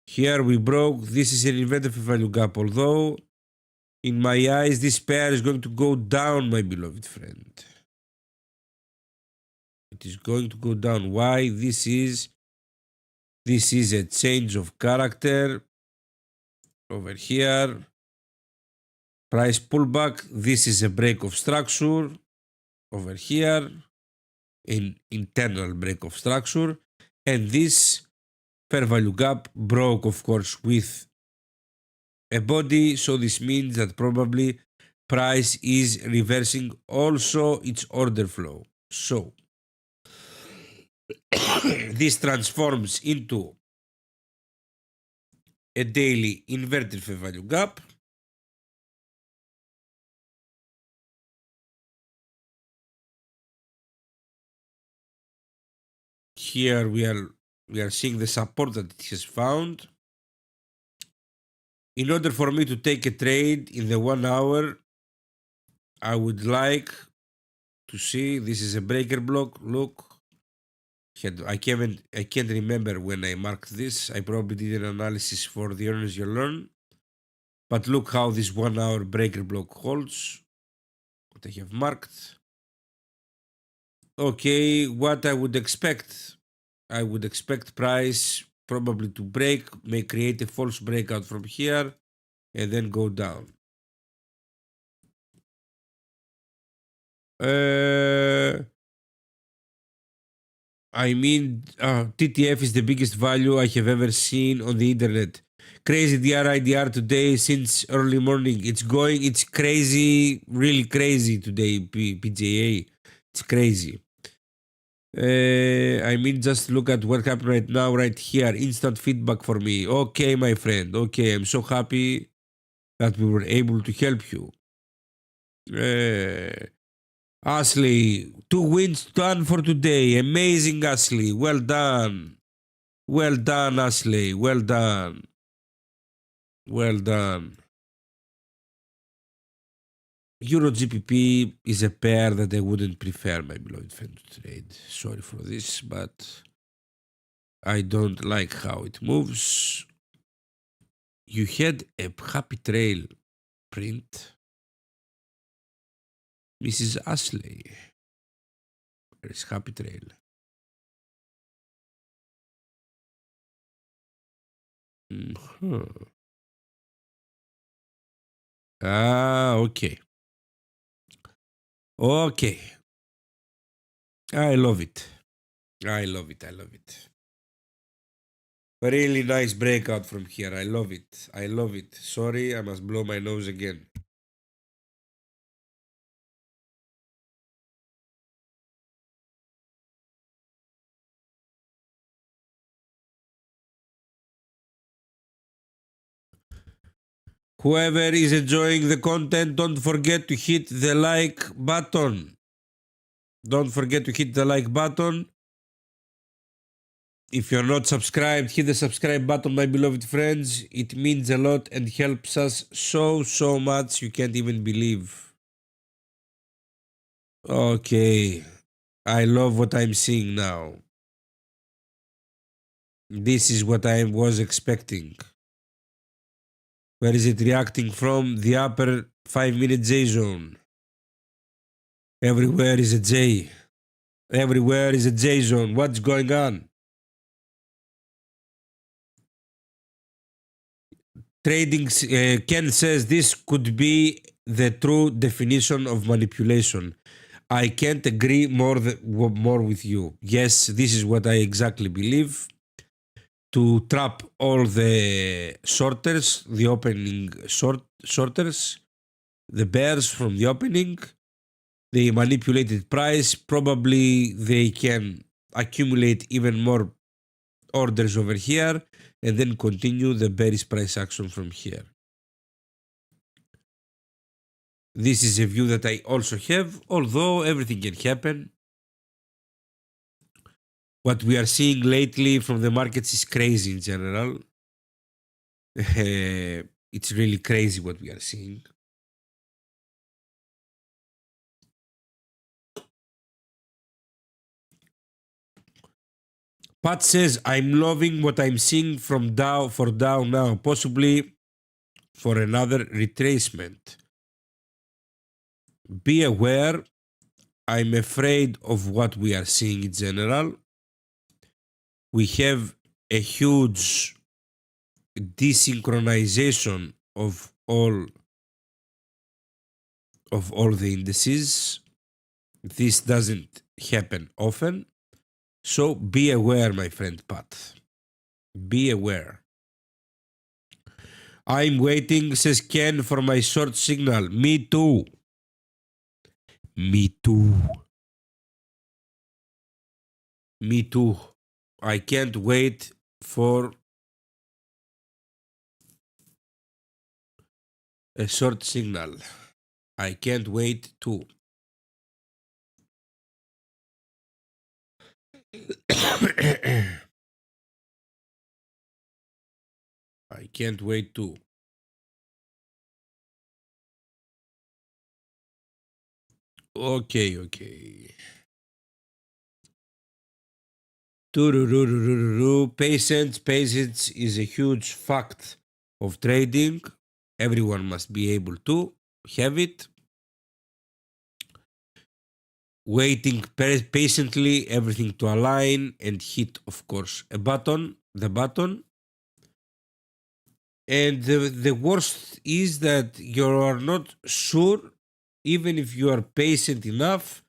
Here we broke. This is an inverted value gap, although in my eyes this pair is going to go down, my beloved friend. It is going to go down. Why? This is a change of character over here. Price pullback. This is a break of structure over here. An internal break of structure. And this fair value gap broke, of course, with a body. So this means that probably price is reversing also its order flow. So this transforms into a daily inverted fair value gap. Here we are seeing the support that it has found. In order for me to take a trade in the 1 hour, I would like to see, this is a breaker block. Look, I can't remember when I marked this. I probably did an analysis for the earners you learn. But look how this 1 hour breaker block holds. What I have marked. Okay, what I would expect. I would expect price probably to break, may create a false breakout from here, and then go down. I mean, TTF is the biggest value I have ever seen on the internet. Crazy DRIDR today since early morning. It's crazy, really crazy today, PJA. It's crazy. I mean, just look at what happened right now, right here. Instant feedback for me. Okay, my friend. Okay, I'm so happy that we were able to help you. Ashley, 2 wins done for today. Amazing, Ashley. Well done. Well done, Ashley. Well done. Well done. Euro GPP is a pair that I wouldn't prefer, my beloved friend, to trade. Sorry for this, but I don't like how it moves. You had a happy trail print. Mrs. Ashley. Where is happy trail? Okay. Okay. I love it. I love it. A really nice breakout from here. I love it. I love it. Sorry, I must blow my nose again. Whoever is enjoying the content, don't forget to hit the like button. Don't forget to hit the like button. If you're not subscribed, hit the subscribe button, my beloved friends. It means a lot and helps us so much you can't even believe. Okay, I love what I'm seeing now. This is what I was expecting. Where is it reacting from? The upper 5-minute J zone. Everywhere is a J. Everywhere is a J zone. What's going on? Trading, Ken says this could be the true definition of manipulation. I can't agree more with you. Yes, this is what I exactly believe. To trap all the shorters, the opening shorters, the bears from the opening, they manipulated price. Probably they can accumulate even more orders over here and then continue the bearish price action from here. This is a view that I also have, although everything can happen. What we are seeing lately from the markets is crazy in general. It's really crazy what we are seeing. Pat says, I'm loving what I'm seeing from Dow for Dow now, possibly for another retracement. Be aware, I'm afraid of what we are seeing in general. We have a huge desynchronization of all the indices. This doesn't happen often. So be aware, my friend Pat. Be aware. I'm waiting, says Ken, for my short signal. Me too. Me too. Me too. I can't wait for a short signal. I can't wait too. I can't wait too. Okay. Patience is a huge fact of trading. Everyone must be able to have it. Waiting patiently, everything to align and hit, of course, the button. And the worst is that you are not sure, even if you are patient enough,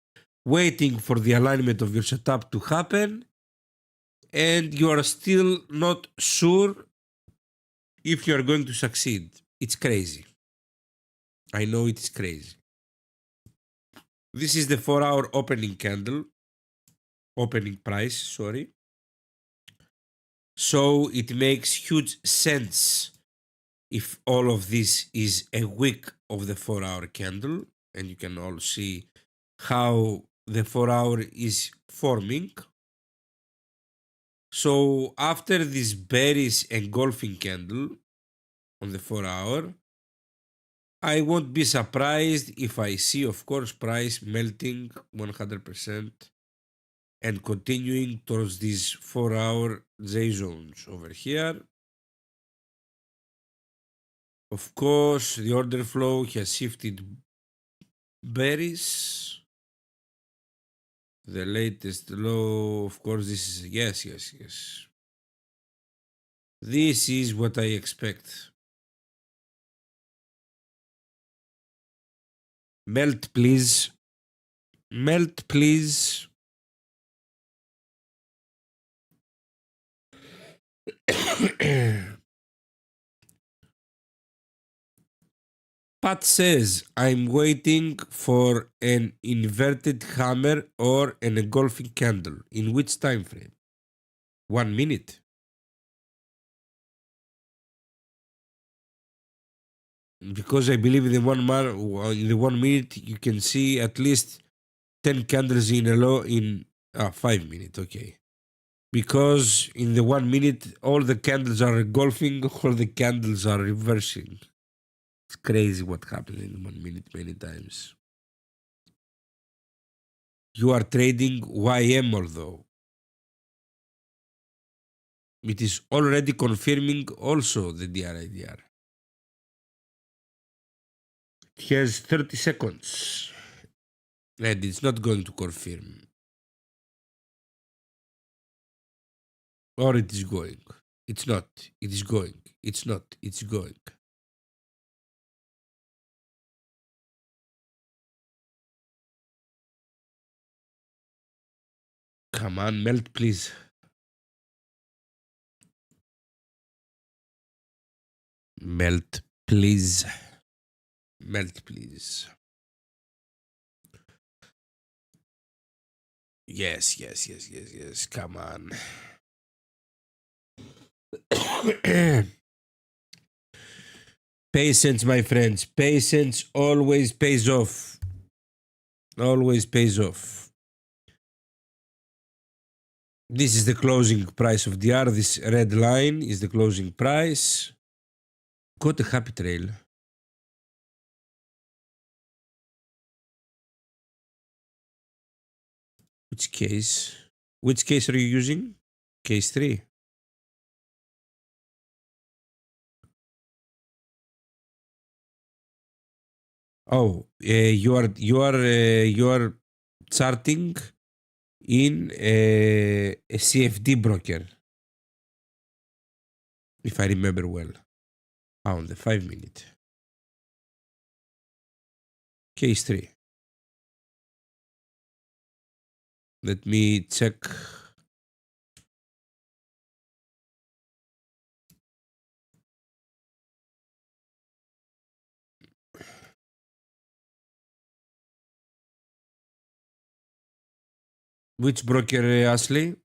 waiting for the alignment of your setup to happen, and you are still not sure if you are going to succeed. It's crazy. I know it is crazy. This is the 4-hour opening price, sorry. So it makes huge sense if all of this is a wick of the 4-hour candle, and you can all see how the 4-hour is forming. So after this bearish engulfing candle on the 4-hour, I won't be surprised if I see, of course, price melting 100% and continuing towards these 4-hour J zones over here. Of course, the order flow has shifted bearish. The latest low, of course, this is, yes. This is what I expect. Melt, please. Melt, please. Pat says, I'm waiting for an inverted hammer or an engulfing candle. In which time frame? 1 minute. Because I believe in in the 1 minute you can see at least 10 candles in a row in 5 minutes. Okay. Because in the 1 minute all the candles are engulfing, all the candles are reversing. It's crazy what happens in 1 minute many times. You are trading YM though. It is already confirming also the DRIDR. It has 30 seconds. And it's not going to confirm. Or it is going. It's not. It is going. It's not. It's going. Come on, melt, please. Melt, please. Melt, please. Yes, yes, yes, yes, yes. Come on. Patience, my friends. Patience always pays off. Always pays off. This is the closing price of DR. This red line is the closing price. Got a happy trail. Which case? Which case are you using? Case 3. Oh, you are charting in a CFD broker, if I remember well. On the 5 minute. Case 3. Let me check. Which broker, Ashley?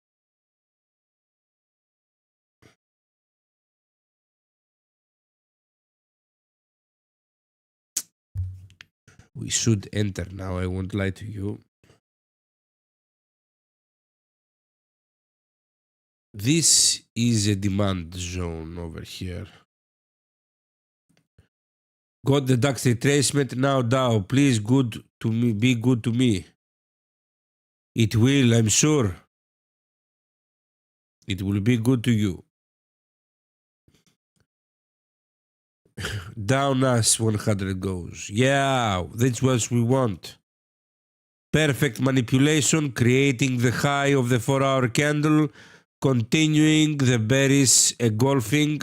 We should enter now, I won't lie to you. This is a demand zone over here. Got the DAX retracement now, Dow. Please good to me. Be good to me. It will, I'm sure. It will be good to you. Down us 100 goes. Yeah, that's what we want. Perfect manipulation, creating the high of the 4-hour candle, continuing the bearish engulfing.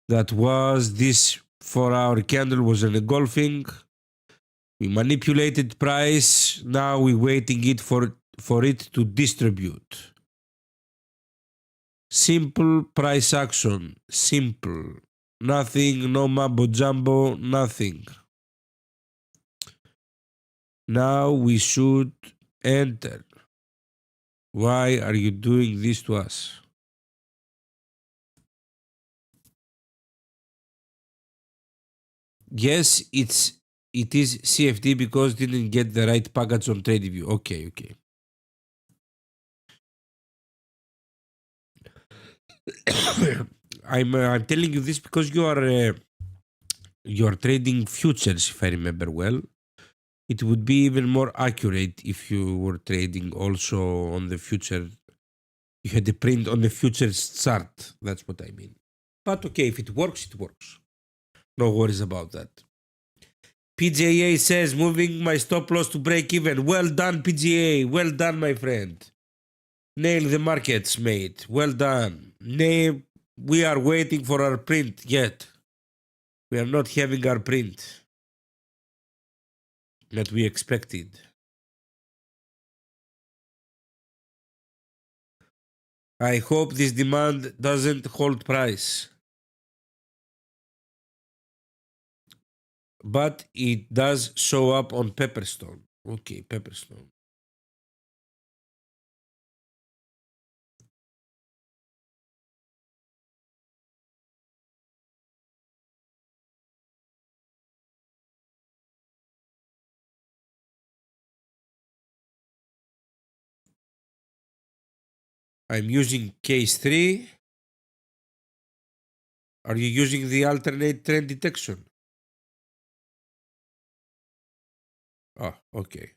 That was this 4-hour candle was an engulfing. We manipulated price. Now we're waiting it for it to distribute. Simple price action. Simple. Nothing, no mambo jumbo, nothing. Now we should enter. Why are you doing this to us? Yes, it is CFD because didn't get the right package on TradingView. Okay. I'm telling you this because you are trading futures, if I remember well. It would be even more accurate if you were trading also on the future. You had the print on the futures chart. That's what I mean. But okay, if it works, it works. No worries about that. PGA says moving my stop loss to break even. Well done, PGA. Well done, my friend. Nail the markets, mate. Well done. We are waiting for our print yet. We are not having our print that we expected. I hope this demand doesn't hold price. but it does show up on Pepperstone. Okay, Pepperstone. I'm using case 3. Are you using the alternate trend detection? Oh, okay.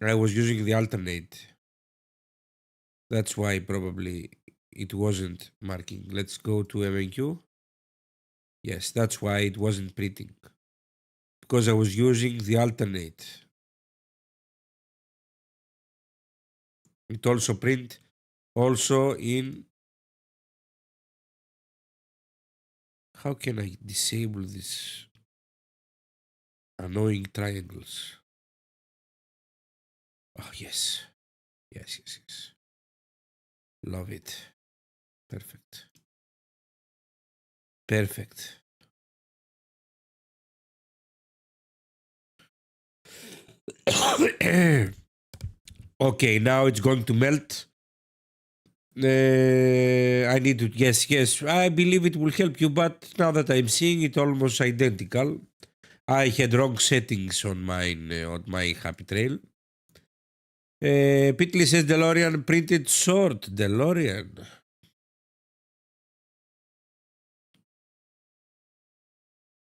I was using the alternate. That's why probably it wasn't marking. Let's go to MNQ. Yes, that's why it wasn't printing. Because I was using the alternate. It also print also in. How can I disable this annoying triangles? Oh, yes. Yes, yes, yes. Love it. Perfect. Perfect. Okay, now it's going to melt. I need to, yes, I believe it will help you, but now that I'm seeing it almost identical, I had wrong settings on mine, on my happy trail. Pitley says DeLorean printed short. DeLorean.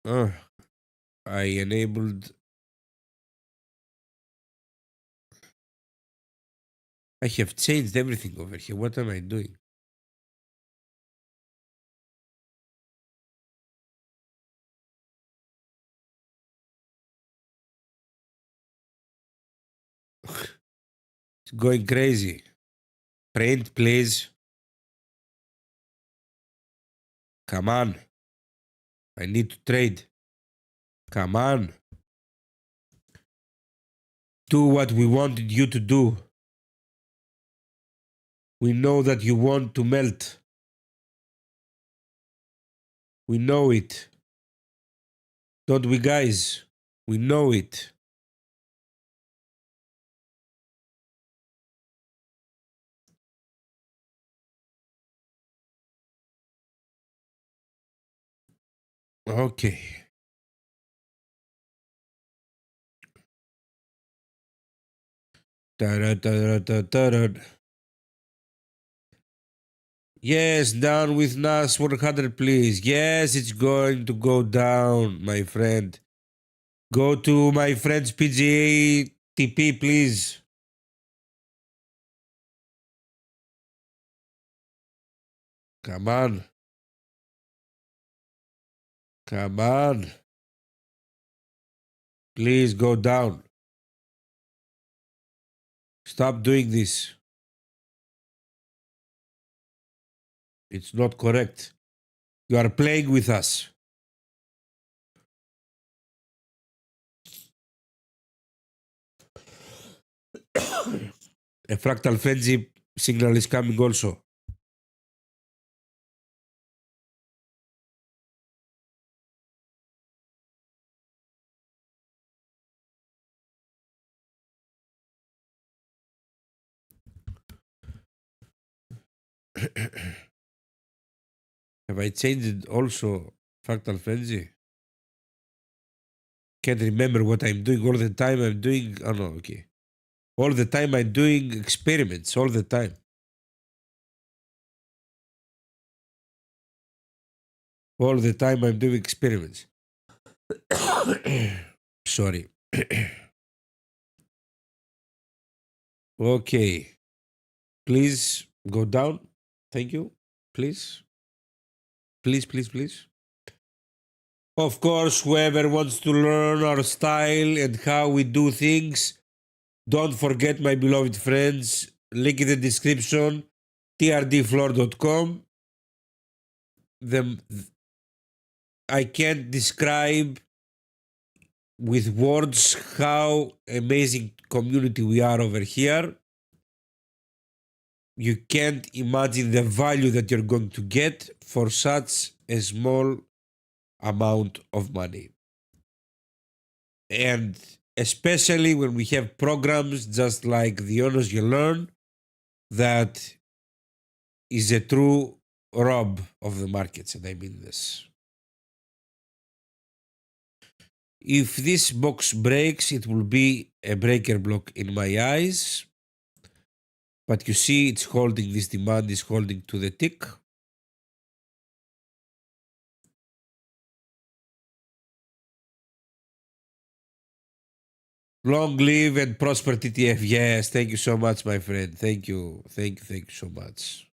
Oh, I enabled. I have changed everything over here. What am I doing? It's going crazy. Print, please. Come on. I need to trade. Come on. Do what we wanted you to do. We know that you want to melt. We know it. Don't we, guys? We know it. Okay. Ta-da-da-da-da-da. Yes, down with NAS 100, please. Yes, it's going to go down, my friend. Go to my friend's PGA TP, please. Come on. Come on. Please go down. Stop doing this. It's not correct. You are playing with us. A fractal frenzy signal is coming also. Have I changed also fractal frenzy? Can't remember what I'm doing all the time. I'm doing, oh no, okay. All the time I'm doing experiments, all the time. All the time I'm doing experiments. Sorry. Okay. Please go down. Thank you. Please. Please, please, please. Of course, whoever wants to learn our style and how we do things, don't forget, my beloved friends, link in the description, trdfloor.com. I can't describe with words how amazing community we are over here. You can't imagine the value that you're going to get for such a small amount of money. And especially when we have programs just like the Honors You Learn, that is a true rob of the markets, and I mean this. If this box breaks, it will be a breaker block in my eyes. But you see, it's holding, this demand is holding to the tick. Long live and prosper TTF. Yes, thank you so much, my friend. Thank you. Thank you so much.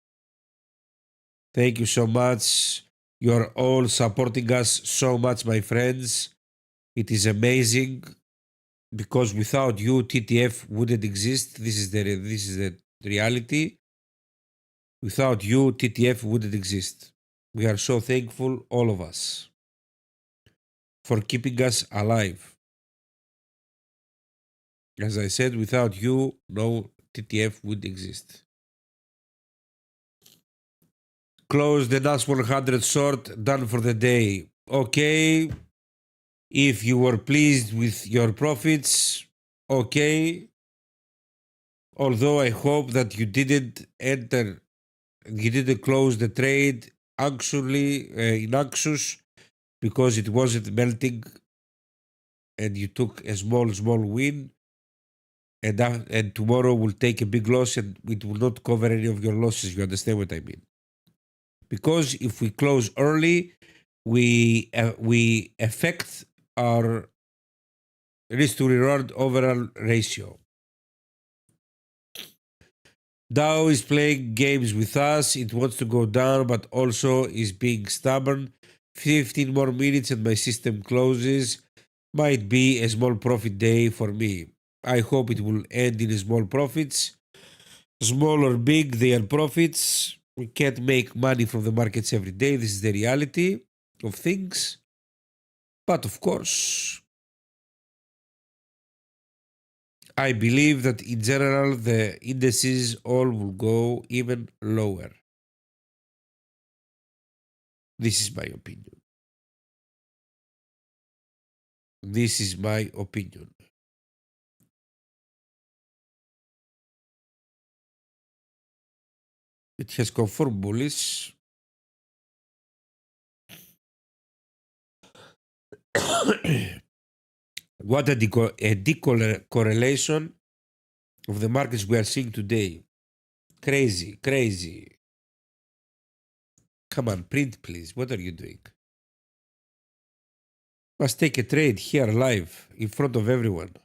Thank you so much. You're all supporting us so much, my friends. It is amazing because without you, TTF wouldn't exist. This is the reality. Without you, TTF wouldn't exist. We are so thankful, all of us, for keeping us alive. As I said, without you, no TTF would exist. Close the NAS 100 short, done for the day. Okay. If you were pleased with your profits, okay. Although I hope that you didn't close the trade actually in Axus because it wasn't melting and you took a small win, and tomorrow will take a big loss and it will not cover any of your losses. You understand what I mean? Because if we close early, we affect our risk to reward overall ratio. Dow is playing games with us. It wants to go down, but also is being stubborn. 15 more minutes and my system closes. Might be a small profit day for me. I hope it will end in small profits. Small or big, they are profits. We can't make money from the markets every day. This is the reality of things. But of course, I believe that in general, the indices all will go even lower. This is my opinion. This is my opinion. It has confirmed bullish. What a decorrelation of the markets we are seeing today. Crazy, crazy. Come on, print please. What are you doing? Must take a trade here live in front of everyone.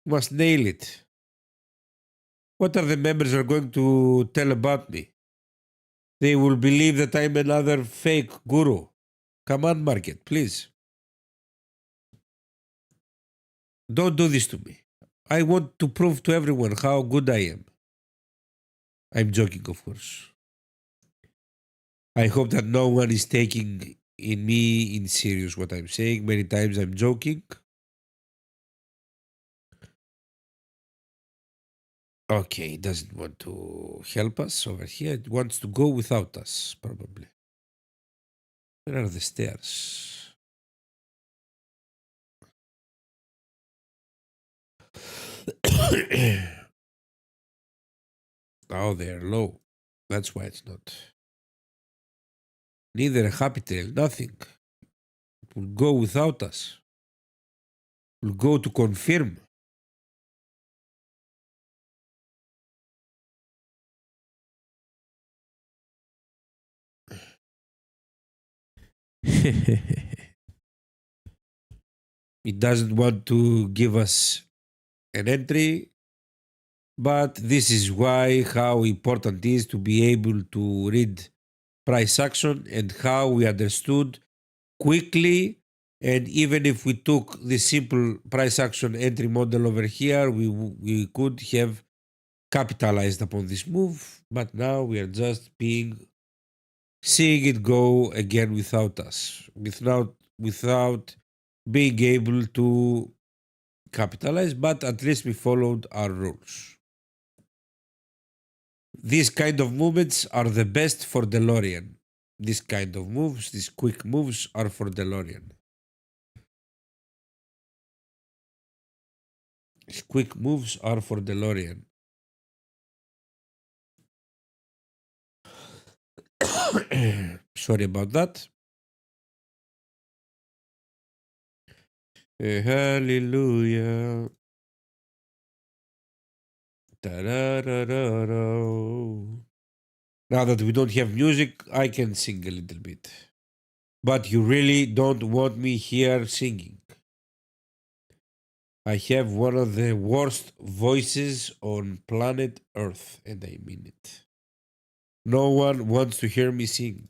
Must nail it. What are the members are going to tell about me? They will believe that I'm another fake guru. Come on, market, please. Don't do this to me. I want to prove to everyone how good I am. I'm joking, of course. I hope that no one is taking in me in serious what I'm saying. Many times I'm joking. Okay, it doesn't want to help us over here. It wants to go without us, probably. Where are the stairs? Oh, they're low. That's why it's not. Neither a happy tail, nothing. It will go without us. It will go to confirm. It doesn't want to give us an entry, but this is why how important it is to be able to read price action and how we understood quickly. And even if we took the simple price action entry model over here, we could have capitalized upon this move, but now we are just seeing it go again without us, without being able to capitalize, but at least we followed our rules. These kind of movements are the best for DeLorean. These kind of moves, these quick moves are for DeLorean. His quick moves are for DeLorean. Sorry about that. Hallelujah. Ta-ra-ra-ra-ra. Now that we don't have music, I can sing a little bit. But you really don't want me here singing. I have one of the worst voices on planet Earth, and I mean it. No one wants to hear me sing.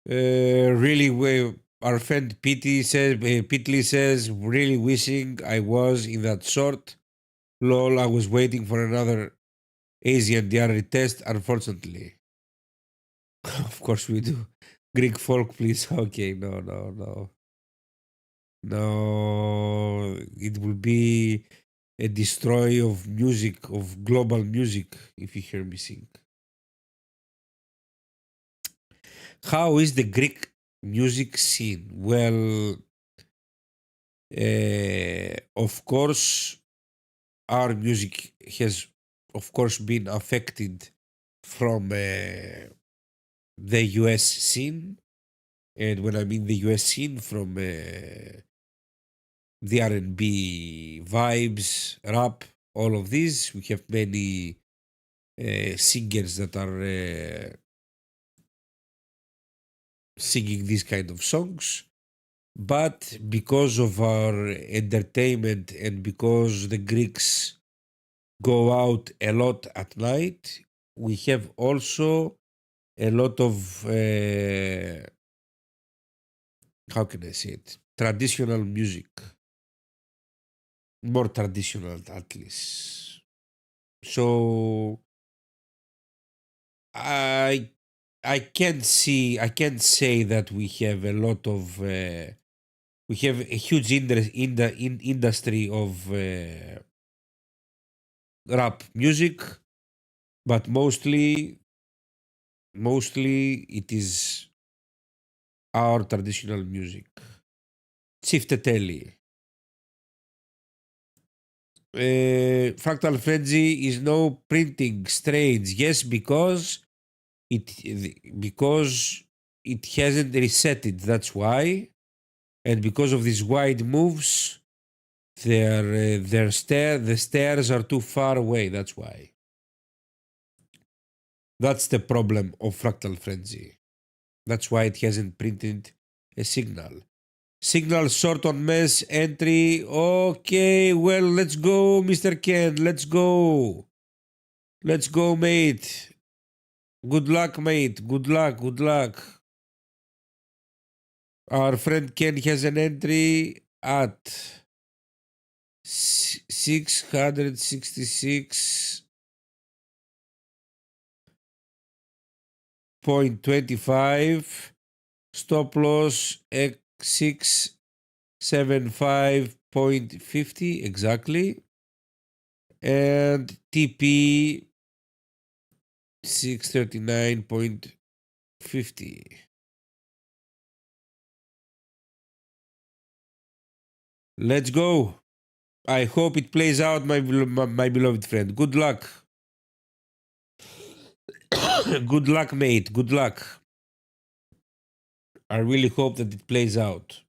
Really, our friend Pitley says, really wishing I was in that sort. Lol, I was waiting for another Asian diary test, unfortunately. Of course we do. Greek folk, please. Okay, no, no, no. No, it will be a destroy of music, of global music, if you hear me sing. How is the Greek music scene? Well, of course, our music has, of course, been affected from the US scene. And when I mean the US scene, from the R&B vibes, rap, all of these, we have many singers that are singing these kind of songs. But because of our entertainment and because the Greeks go out a lot at night, we have also a lot of how can I say it? Traditional music, more traditional at least. So I I can't say that we have a lot of we have a huge industry of rap music, but mostly it is our traditional music. Τσιφτετέλη. Fractal Frenzy is no printing strange. Yes, it because it hasn't reset it. That's why, and because of these wide moves, the stairs are too far away. That's why. That's the problem of Fractal Frenzy. That's why it hasn't printed a signal. Signal short on mess entry. Okay, well, let's go, Mr. Ken. Let's go. Let's go, mate. Good luck, mate. Good luck. Good luck. Our friend Ken has an entry at 666.25. Stop loss X675.50 exactly. And TP 639.50. Let's go. I hope it plays out, my beloved friend. Good luck. Good luck, mate. Good luck. I really hope that it plays out.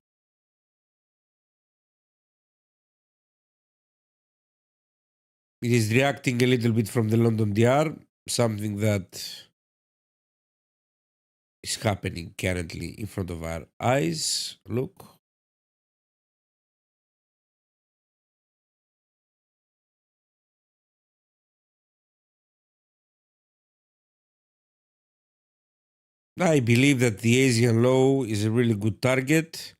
It is reacting a little bit from the London DR, something that is happening currently in front of our eyes. Look. I believe that the Asian low is a really good target.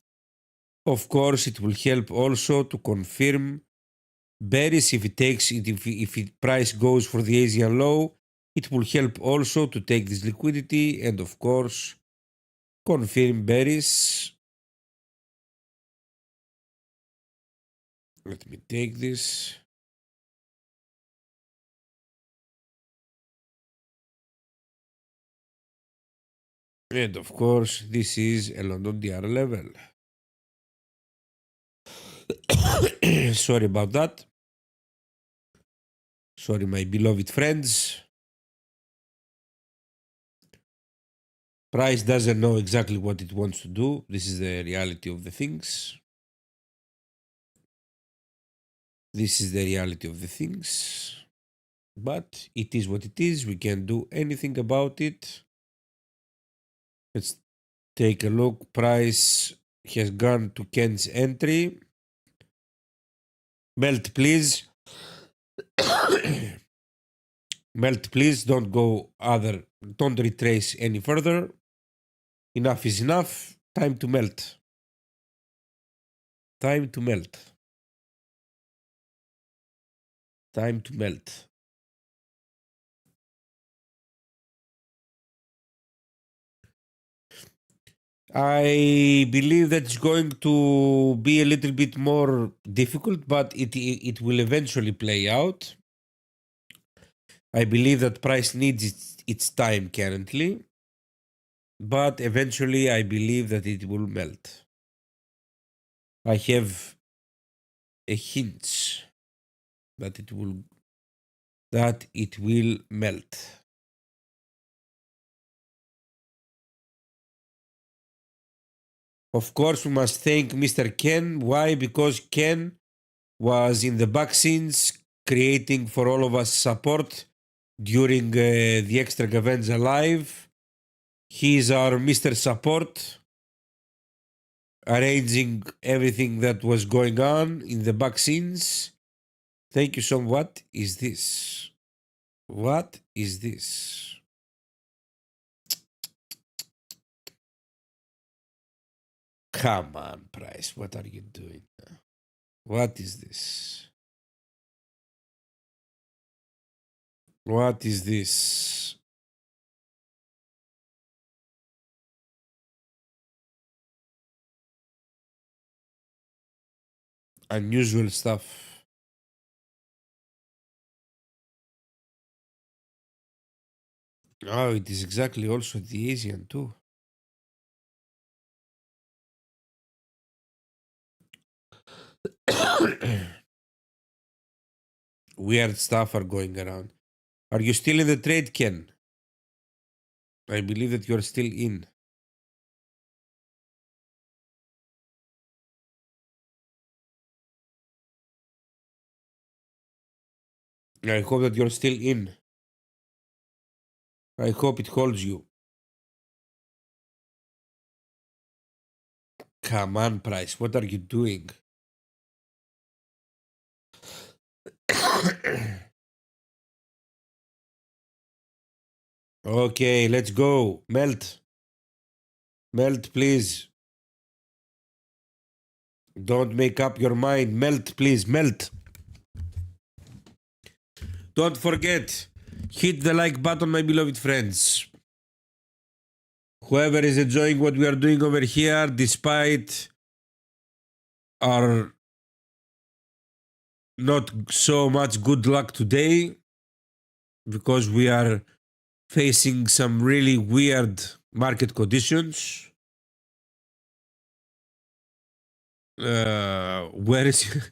Of course, it will help also to confirm bearish if it takes it if it price goes for the Asian low. It will help also to take this liquidity and of course confirm bearish. Let me take this. And of course, this is a London DR level. Sorry about that. Sorry, my beloved friends. Price doesn't know exactly what it wants to do. This is the reality of the things. This is the reality of the things. But it is what it is. We can't do anything about it. Let's take a look. Price has gone to Ken's entry. Melt, please. Melt, please. Don't go other. Don't retrace any further. Enough is enough. Time to melt. Time to melt. Time to melt. I believe that it's going to be a little bit more difficult, but it will eventually play out. I believe that price needs its time currently, but eventually I believe that it will melt. I have a hint that it will melt. Of course, we must thank Mr. Ken. Why? Because Ken was in the back scenes creating for all of us support during the Extravaganza Live. He is our Mr. Support, arranging everything that was going on in the back scenes. Thank you so much. What is this? What is this? Come on, Price. What are you doing? What is this? What is this? Unusual stuff. Oh, it is exactly also the Asian too. Weird stuff are going around. Are you still in the trade, Ken? I believe that you're still in. I hope that you're still in. I hope it holds you. Come on, Price. What are you doing? Okay, let's go. Melt. Melt, please. Don't make up your mind. Melt, please. Melt. Don't forget. Hit the like button, my beloved friends. Whoever is enjoying what we are doing over here, despite our not so much good luck today, because we are facing some really weird market conditions. Where is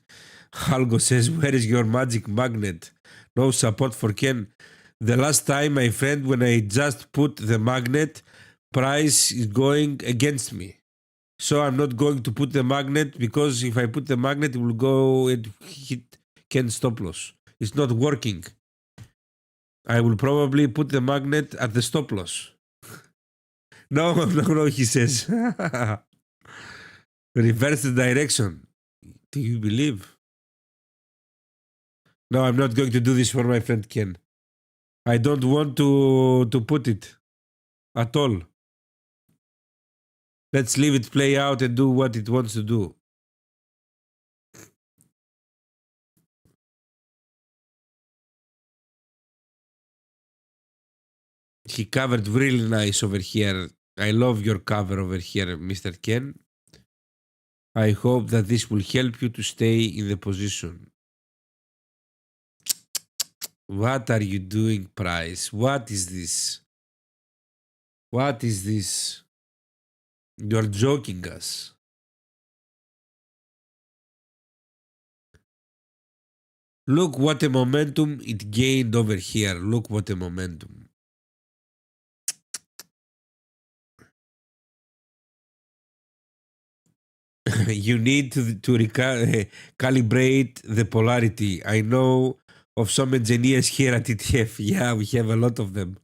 Algo says, where is your magic magnet? No support for Ken. The last time, my friend, when I just put the magnet, price is going against me. So I'm not going to put the magnet, because if I put the magnet, it will go and hit Ken's stop loss. It's not working. I will probably put the magnet at the stop loss. No, he says. Reverse the direction. Do you believe? No, I'm not going to do this for my friend Ken. I don't want to put it at all. Let's leave it play out and do what it wants to do. He covered really nice over here. I love your cover over here, Mr. Ken. I hope that this will help you to stay in the position. What are you doing, Price? What is this? What is this? You're joking us. Look what a momentum it gained over here. Look what a momentum. You need to calibrate the polarity. I know of some engineers here at ETF. Yeah, we have a lot of them.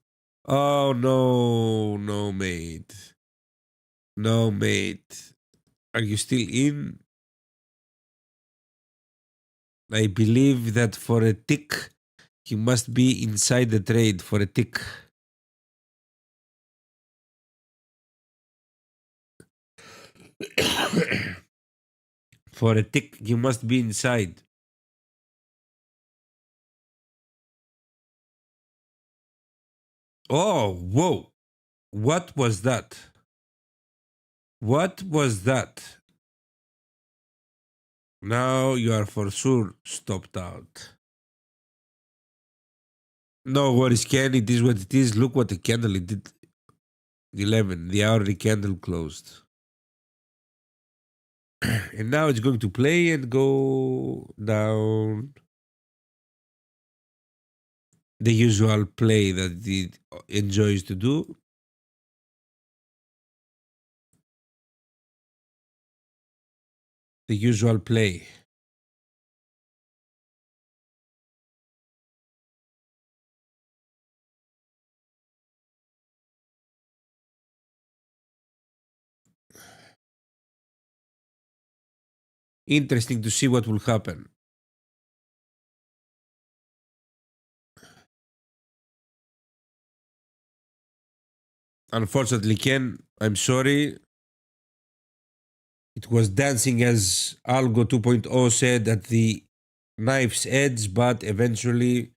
Oh no, no mate. No mate. Are you still in? I believe that for a tick, you must be inside the trade for a tick. For a tick, you must be inside. Oh, whoa. What was that? What was that? Now you are for sure stopped out. No worries, Ken. It is what it is. Look what the candle it did. 11. The hourly candle closed. And now it's going to play and go down. The usual play that it enjoys to do. The usual play. Interesting to see what will happen. Unfortunately, Ken, I'm sorry. It was dancing as Algo 2.0 said at the knife's edge, but eventually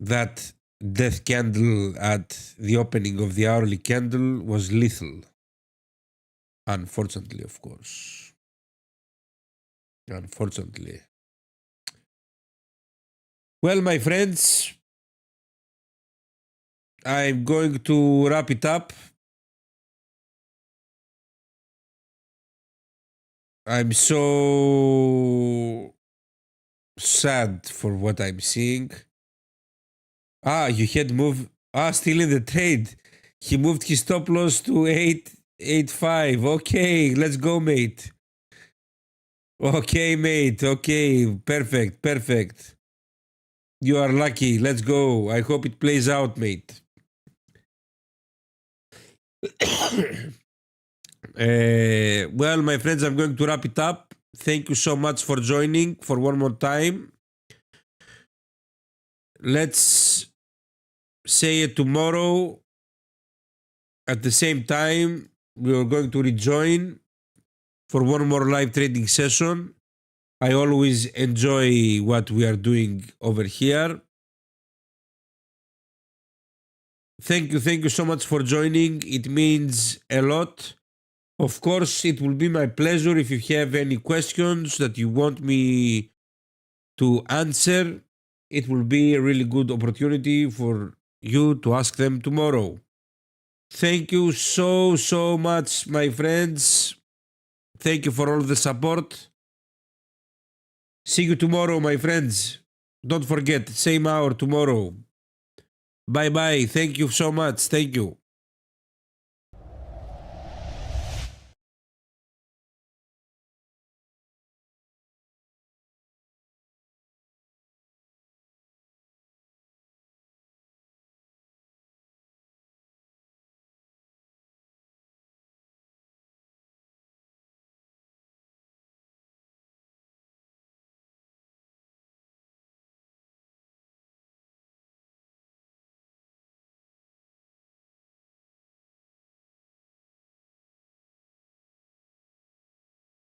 that death candle at the opening of the hourly candle was lethal. Unfortunately, of course. Unfortunately. Well, my friends, I'm going to wrap it up. I'm so sad for what I'm seeing. You had moved. Still in the trade. He moved his stop loss to 885. Okay, let's go, mate. Okay, mate. Okay, perfect, perfect. You are lucky. Let's go. I hope it plays out, mate. Well, my friends, I'm going to wrap it up. Thank you so much for joining for one more time. Let's say it tomorrow at the same time. We are going to rejoin for one more live trading session. I always enjoy what we are doing over here. Thank you so much for joining. It means a lot. Of course, it will be my pleasure if you have any questions that you want me to answer. It will be a really good opportunity for you to ask them tomorrow. Thank you so much, my friends. Thank you for all the support. See you tomorrow, my friends. Don't forget, same hour tomorrow. Bye bye. Thank you so much. Thank you.